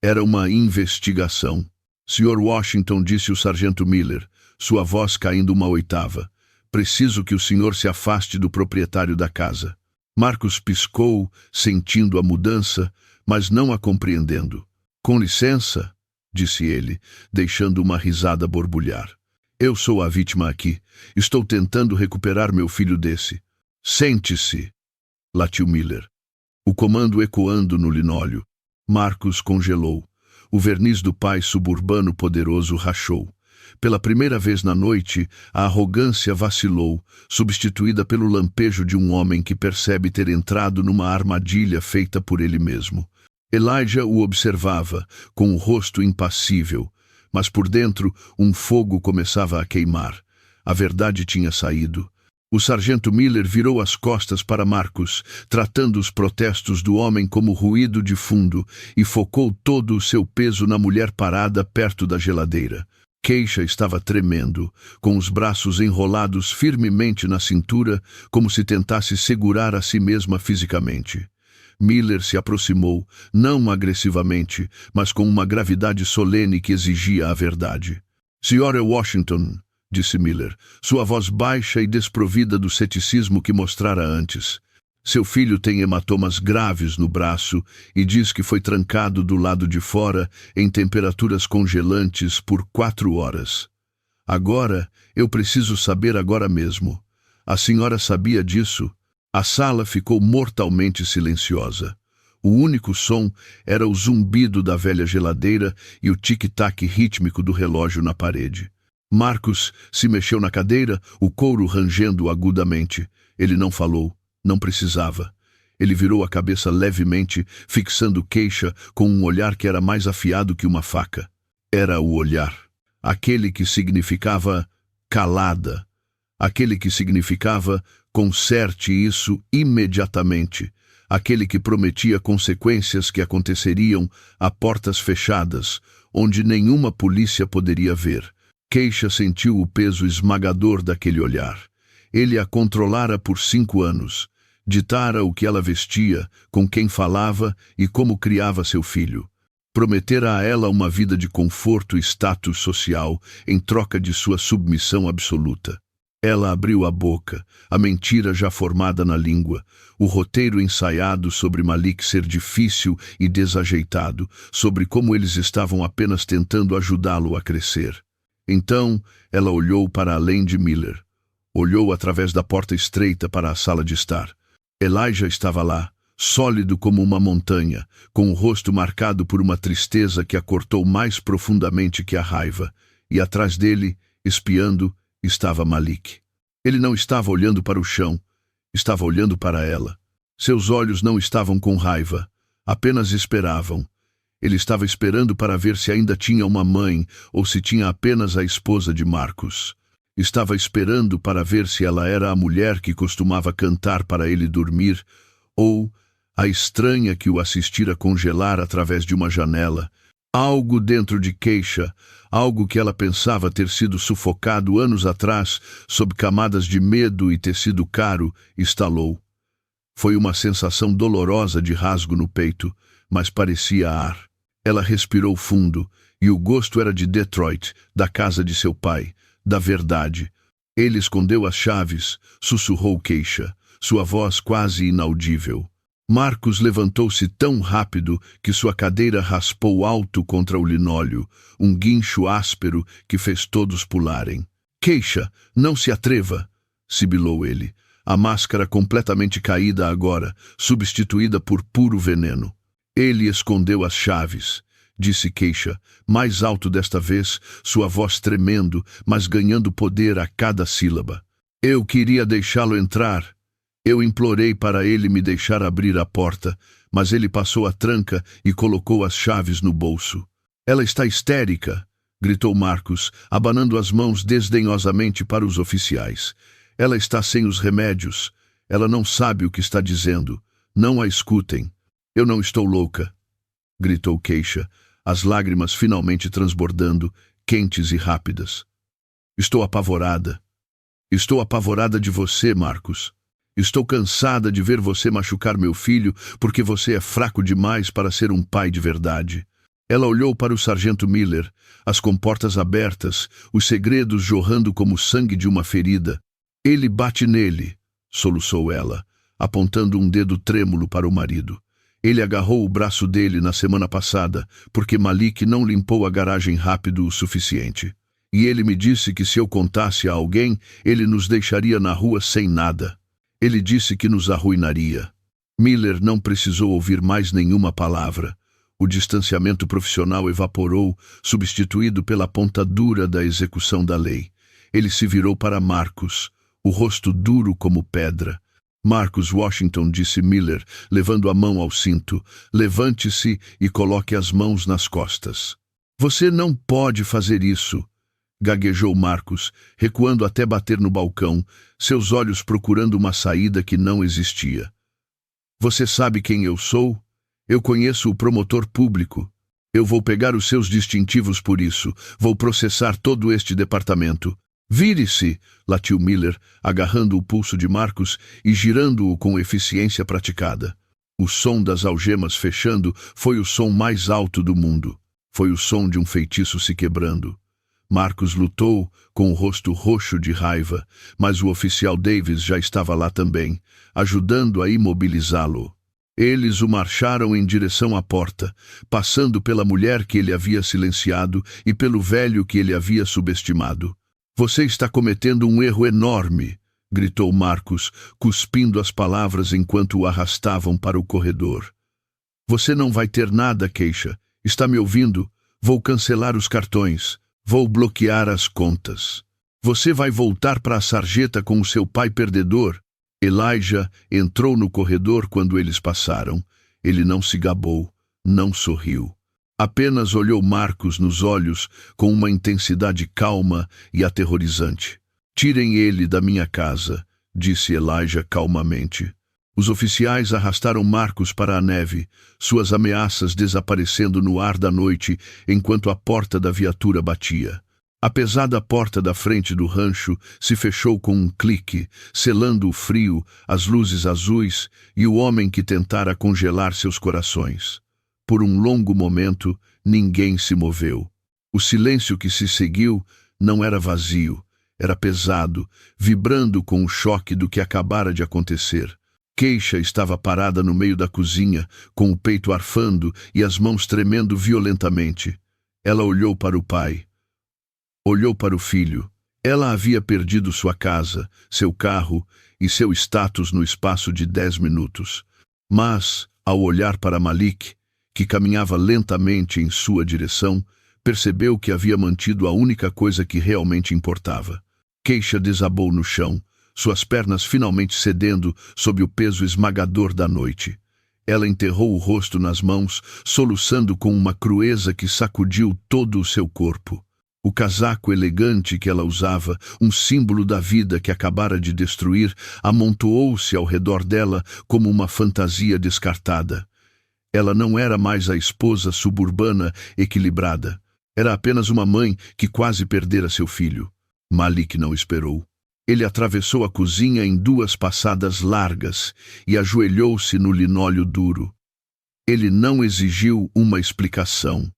Era uma investigação. Sr. Washington, disse o sargento Miller, sua voz caindo 1/8. Preciso que o senhor se afaste do proprietário da casa. Marcos piscou, sentindo a mudança, mas não a compreendendo. Com licença, disse ele, deixando uma risada borbulhar. Eu sou a vítima aqui. Estou tentando recuperar meu filho desse. Sente-se, latiu Miller. O comando ecoando no linóleo. Marcos congelou. O verniz do pai suburbano poderoso rachou. Pela primeira vez na noite, a arrogância vacilou, substituída pelo lampejo de um homem que percebe ter entrado numa armadilha feita por ele mesmo. Elijah o observava, com o rosto impassível, mas por dentro um fogo começava a queimar. A verdade tinha saído. O sargento Miller virou as costas para Marcos, tratando os protestos do homem como ruído de fundo, e focou todo o seu peso na mulher parada perto da geladeira. Keisha estava tremendo, com os braços enrolados firmemente na cintura, como se tentasse segurar a si mesma fisicamente. Miller se aproximou, não agressivamente, mas com uma gravidade solene que exigia a verdade. Sra. Washington, disse Miller, sua voz baixa e desprovida do ceticismo que mostrara antes. Seu filho tem hematomas graves no braço e diz que foi trancado do lado de fora em temperaturas congelantes por 4 horas. Agora, eu preciso saber agora mesmo. A senhora sabia disso? A sala ficou mortalmente silenciosa. O único som era o zumbido da velha geladeira e o tic-tac rítmico do relógio na parede. Marcos se mexeu na cadeira, o couro rangendo agudamente. Ele não falou. Não precisava. Ele virou a cabeça levemente, fixando Keisha com um olhar que era mais afiado que uma faca. Era o olhar. Aquele que significava calada. Aquele que significava conserte isso imediatamente. Aquele que prometia consequências que aconteceriam a portas fechadas, onde nenhuma polícia poderia ver. Keisha sentiu o peso esmagador daquele olhar. Ele a controlara por 5 anos. Ditara o que ela vestia, com quem falava e como criava seu filho. Prometera a ela uma vida de conforto e status social em troca de sua submissão absoluta. Ela abriu a boca, a mentira já formada na língua, o roteiro ensaiado sobre Malik ser difícil e desajeitado, sobre como eles estavam apenas tentando ajudá-lo a crescer. Então, ela olhou para além de Miller. Olhou através da porta estreita para a sala de estar. Elijah estava lá, sólido como uma montanha, com o rosto marcado por uma tristeza que a cortou mais profundamente que a raiva, e atrás dele, espiando, estava Malik. Ele não estava olhando para o chão, estava olhando para ela. Seus olhos não estavam com raiva, apenas esperavam. Ele estava esperando para ver se ainda tinha uma mãe ou se tinha apenas a esposa de Marcos. Estava esperando para ver se ela era a mulher que costumava cantar para ele dormir ou a estranha que o assistira congelar através de uma janela. Algo dentro de Keisha, algo que ela pensava ter sido sufocado anos atrás sob camadas de medo e tecido caro, estalou. Foi uma sensação dolorosa de rasgo no peito, mas parecia ar. Ela respirou fundo, e o gosto era de Detroit, da casa de seu pai, da verdade. Ele escondeu as chaves, sussurrou Keisha, sua voz quase inaudível. Marcos levantou-se tão rápido que sua cadeira raspou alto contra o linóleo, um guincho áspero que fez todos pularem. Keisha, não se atreva, sibilou ele, a máscara completamente caída agora, substituída por puro veneno. Ele escondeu as chaves, disse Keisha, mais alto desta vez, sua voz tremendo, mas ganhando poder a cada sílaba. Eu queria deixá-lo entrar. Eu implorei para ele me deixar abrir a porta, mas ele passou a tranca e colocou as chaves no bolso. Ela está histérica, gritou Marcos, abanando as mãos desdenhosamente para os oficiais. Ela está sem os remédios. Ela não sabe o que está dizendo. Não a escutem. Eu não estou louca, gritou Keisha, as lágrimas finalmente transbordando, quentes e rápidas. Estou apavorada. Estou apavorada de você, Marcos. Estou cansada de ver você machucar meu filho porque você é fraco demais para ser um pai de verdade. Ela olhou para o sargento Miller, as comportas abertas, os segredos jorrando como sangue de uma ferida. Ele bate nele, soluçou ela, apontando um dedo trêmulo para o marido. Ele agarrou o braço dele na semana passada, porque Malik não limpou a garagem rápido o suficiente. E ele me disse que se eu contasse a alguém, ele nos deixaria na rua sem nada. Ele disse que nos arruinaria. Miller não precisou ouvir mais nenhuma palavra. O distanciamento profissional evaporou, substituído pela ponta dura da execução da lei. Ele se virou para Marcos, o rosto duro como pedra. Marcos Washington, disse Miller, levando a mão ao cinto, levante-se e coloque as mãos nas costas. Você não pode fazer isso, gaguejou Marcos, recuando até bater no balcão, seus olhos procurando uma saída que não existia. Você sabe quem eu sou? Eu conheço o promotor público. Eu vou pegar os seus distintivos por isso. Vou processar todo este departamento. Vire-se, latiu Miller, agarrando o pulso de Marcos e girando-o com eficiência praticada. O som das algemas fechando foi o som mais alto do mundo. Foi o som de um feitiço se quebrando. Marcus lutou, com o rosto roxo de raiva, mas o oficial Davis já estava lá também, ajudando a imobilizá-lo. Eles o marcharam em direção à porta, passando pela mulher que ele havia silenciado e pelo velho que ele havia subestimado. "Você está cometendo um erro enorme", gritou Marcus, cuspindo as palavras enquanto o arrastavam para o corredor. "Você não vai ter nada, Keisha. Está me ouvindo? Vou cancelar os cartões. Vou bloquear as contas. Você vai voltar para a sarjeta com o seu pai perdedor." Elijah entrou no corredor quando eles passaram. Ele não se gabou, não sorriu. Apenas olhou Marcus nos olhos com uma intensidade calma e aterrorizante. "Tirem ele da minha casa", disse Elijah calmamente. Os oficiais arrastaram Marcus para a neve, suas ameaças desaparecendo no ar da noite enquanto a porta da viatura batia. A pesada porta da frente do rancho se fechou com um clique, selando o frio, as luzes azuis e o homem que tentara congelar seus corações. Por um longo momento, ninguém se moveu. O silêncio que se seguiu não era vazio, era pesado, vibrando com o choque do que acabara de acontecer. Keisha estava parada no meio da cozinha, com o peito arfando e as mãos tremendo violentamente. Ela olhou para o pai. Olhou para o filho. Ela havia perdido sua casa, seu carro e seu status no espaço de 10 minutos. Mas, ao olhar para Malik, que caminhava lentamente em sua direção, percebeu que havia mantido a única coisa que realmente importava. Keisha desabou no chão, suas pernas finalmente cedendo sob o peso esmagador da noite. Ela enterrou o rosto nas mãos, soluçando com uma crueza que sacudiu todo o seu corpo. O casaco elegante que ela usava, um símbolo da vida que acabara de destruir, amontoou-se ao redor dela como uma fantasia descartada. Ela não era mais a esposa suburbana equilibrada. Era apenas uma mãe que quase perdera seu filho. Malik não esperou. Ele atravessou a cozinha em 2 passadas largas e ajoelhou-se no linóleo duro. Ele não exigiu uma explicação.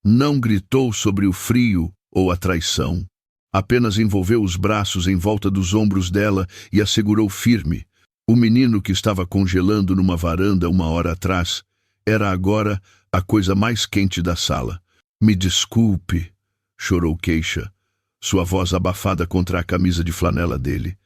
Não gritou sobre o frio ou a traição. Apenas envolveu os braços em volta dos ombros dela e a segurou firme. O menino que estava congelando numa varanda 1 hora atrás era agora a coisa mais quente da sala. "Me desculpe", chorou Keisha, sua voz abafada contra a camisa de flanela dele.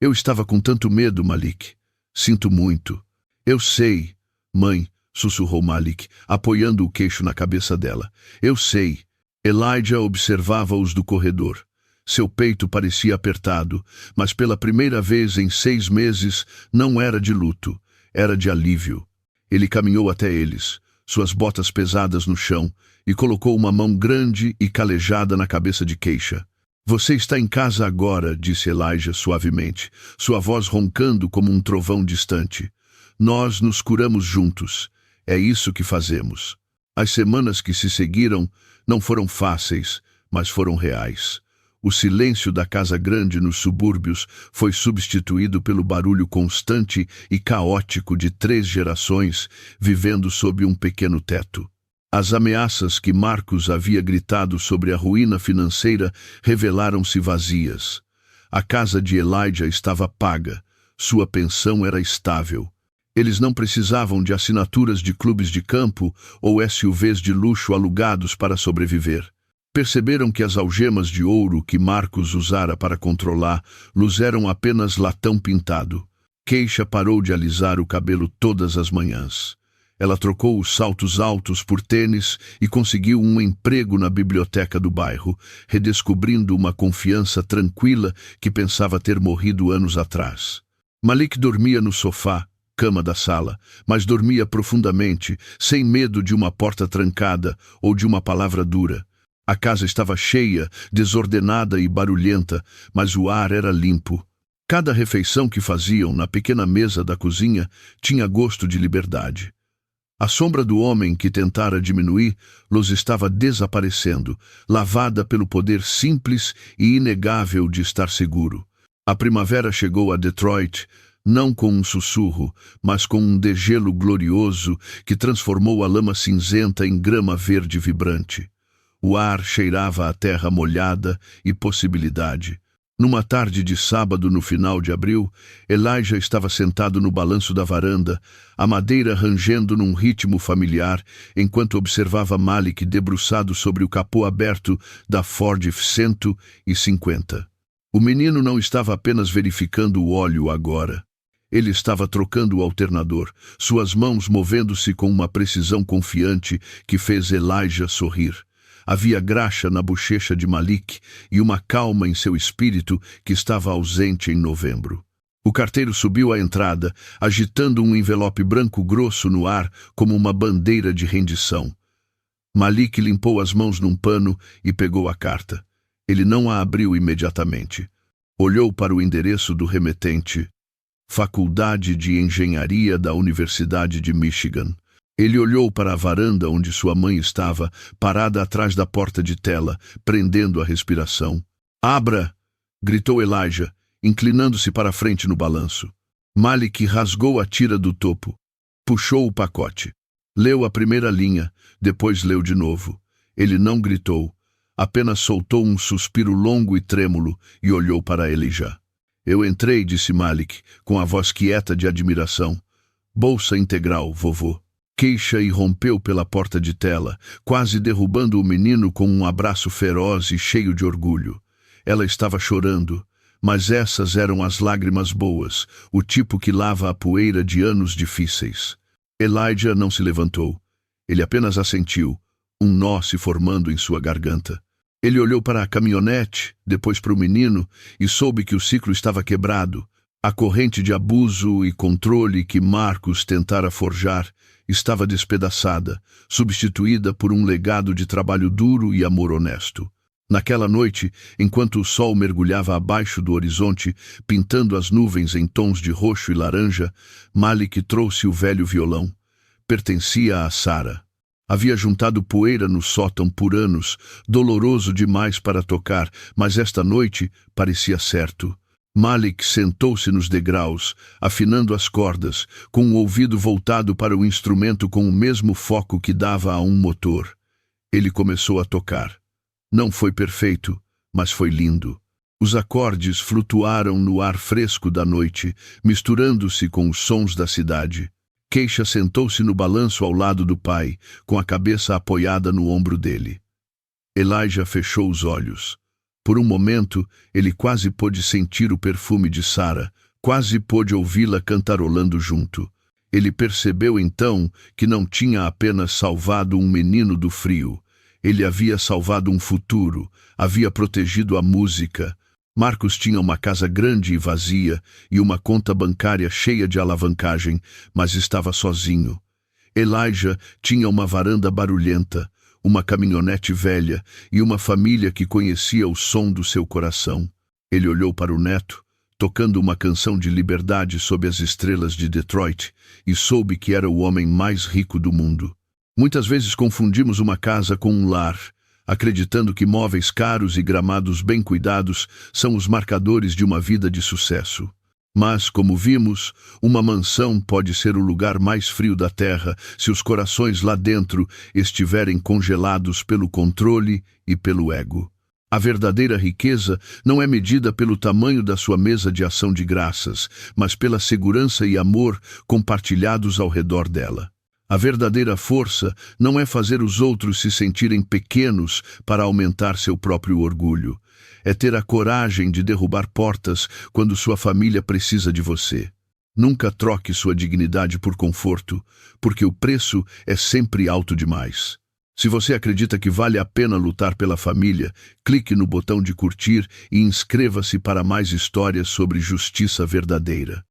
"Eu estava com tanto medo, Malik. Sinto muito." "Eu sei, mãe", sussurrou Malik, apoiando o queixo na cabeça dela. "Eu sei." Elijah observava-os do corredor. Seu peito parecia apertado, mas pela primeira vez em 6 meses não era de luto, era de alívio. Ele caminhou até eles, suas botas pesadas no chão, e colocou uma mão grande e calejada na cabeça de Keisha. "Você está em casa agora", disse Elijah suavemente, sua voz roncando como um trovão distante. "Nós nos curamos juntos. É isso que fazemos." As semanas que se seguiram não foram fáceis, mas foram reais. O silêncio da casa grande nos subúrbios foi substituído pelo barulho constante e caótico de 3 gerações vivendo sob um pequeno teto. As ameaças que Marcus havia gritado sobre a ruína financeira revelaram-se vazias. A casa de Elijah estava paga, sua pensão era estável. Eles não precisavam de assinaturas de clubes de campo ou SUVs de luxo alugados para sobreviver. Perceberam que as algemas de ouro que Marcus usara para controlá-los eram apenas latão pintado. Keisha parou de alisar o cabelo todas as manhãs. Ela trocou os saltos altos por tênis e conseguiu um emprego na biblioteca do bairro, redescobrindo uma confiança tranquila que pensava ter morrido anos atrás. Malik dormia no sofá, cama da sala, mas dormia profundamente, sem medo de uma porta trancada ou de uma palavra dura. A casa estava cheia, desordenada e barulhenta, mas o ar era limpo. Cada refeição que faziam na pequena mesa da cozinha tinha gosto de liberdade. A sombra do homem que tentara diminuir-los estava desaparecendo, lavada pelo poder simples e inegável de estar seguro. A primavera chegou a Detroit, não com um sussurro, mas com um degelo glorioso que transformou a lama cinzenta em grama verde vibrante. O ar cheirava a terra molhada e possibilidade. Numa tarde de sábado no final de abril, Elijah estava sentado no balanço da varanda, a madeira rangendo num ritmo familiar, enquanto observava Malik debruçado sobre o capô aberto da Ford F-150. O menino não estava apenas verificando o óleo agora. Ele estava trocando o alternador, suas mãos movendo-se com uma precisão confiante que fez Elijah sorrir. Havia graxa na bochecha de Malik e uma calma em seu espírito que estava ausente em novembro. O carteiro subiu à entrada, agitando um envelope branco grosso no ar como uma bandeira de rendição. Malik limpou as mãos num pano e pegou a carta. Ele não a abriu imediatamente. Olhou para o endereço do remetente, Faculdade de Engenharia da Universidade de Michigan. Ele olhou para a varanda onde sua mãe estava, parada atrás da porta de tela, prendendo a respiração. "Abra!" gritou Elijah, inclinando-se para a frente no balanço. Malik rasgou a tira do topo. Puxou o pacote. Leu a primeira linha, depois leu de novo. Ele não gritou, apenas soltou um suspiro longo e trêmulo e olhou para Elijah. "Eu entrei", disse Malik, com a voz quieta de admiração. "Bolsa integral, vovô." Queixa irrompeu pela porta de tela, quase derrubando o menino com um abraço feroz e cheio de orgulho. Ela estava chorando, mas essas eram as lágrimas boas, o tipo que lava a poeira de anos difíceis. Elijah não se levantou. Ele apenas assentiu, um nó se formando em sua garganta. Ele olhou para a caminhonete, depois para o menino, e soube que o ciclo estava quebrado. A corrente de abuso e controle que Marcus tentara forjar estava despedaçada, substituída por um legado de trabalho duro e amor honesto. Naquela noite, enquanto o sol mergulhava abaixo do horizonte, pintando as nuvens em tons de roxo e laranja, Malik trouxe o velho violão. Pertencia a Sarah. Havia juntado poeira no sótão por anos, doloroso demais para tocar, mas esta noite parecia certo. Malik sentou-se nos degraus, afinando as cordas, com o ouvido voltado para o instrumento com o mesmo foco que dava a um motor. Ele começou a tocar. Não foi perfeito, mas foi lindo. Os acordes flutuaram no ar fresco da noite, misturando-se com os sons da cidade. Queixa sentou-se no balanço ao lado do pai, com a cabeça apoiada no ombro dele. Elijah fechou os olhos. Por um momento, ele quase pôde sentir o perfume de Sarah, quase pôde ouvi-la cantarolando junto. Ele percebeu então que não tinha apenas salvado um menino do frio. Ele havia salvado um futuro, havia protegido a música. Marcus tinha uma casa grande e vazia e uma conta bancária cheia de alavancagem, mas estava sozinho. Elijah tinha uma varanda barulhenta, uma caminhonete velha e uma família que conhecia o som do seu coração. Ele olhou para o neto, tocando uma canção de liberdade sob as estrelas de Detroit, e soube que era o homem mais rico do mundo. Muitas vezes confundimos uma casa com um lar, acreditando que móveis caros e gramados bem cuidados são os marcadores de uma vida de sucesso. Mas, como vimos, uma mansão pode ser o lugar mais frio da terra se os corações lá dentro estiverem congelados pelo controle e pelo ego. A verdadeira riqueza não é medida pelo tamanho da sua mesa de ação de graças, mas pela segurança e amor compartilhados ao redor dela. A verdadeira força não é fazer os outros se sentirem pequenos para aumentar seu próprio orgulho. É ter a coragem de derrubar portas quando sua família precisa de você. Nunca troque sua dignidade por conforto, porque o preço é sempre alto demais. Se você acredita que vale a pena lutar pela família, clique no botão de curtir e inscreva-se para mais histórias sobre justiça verdadeira.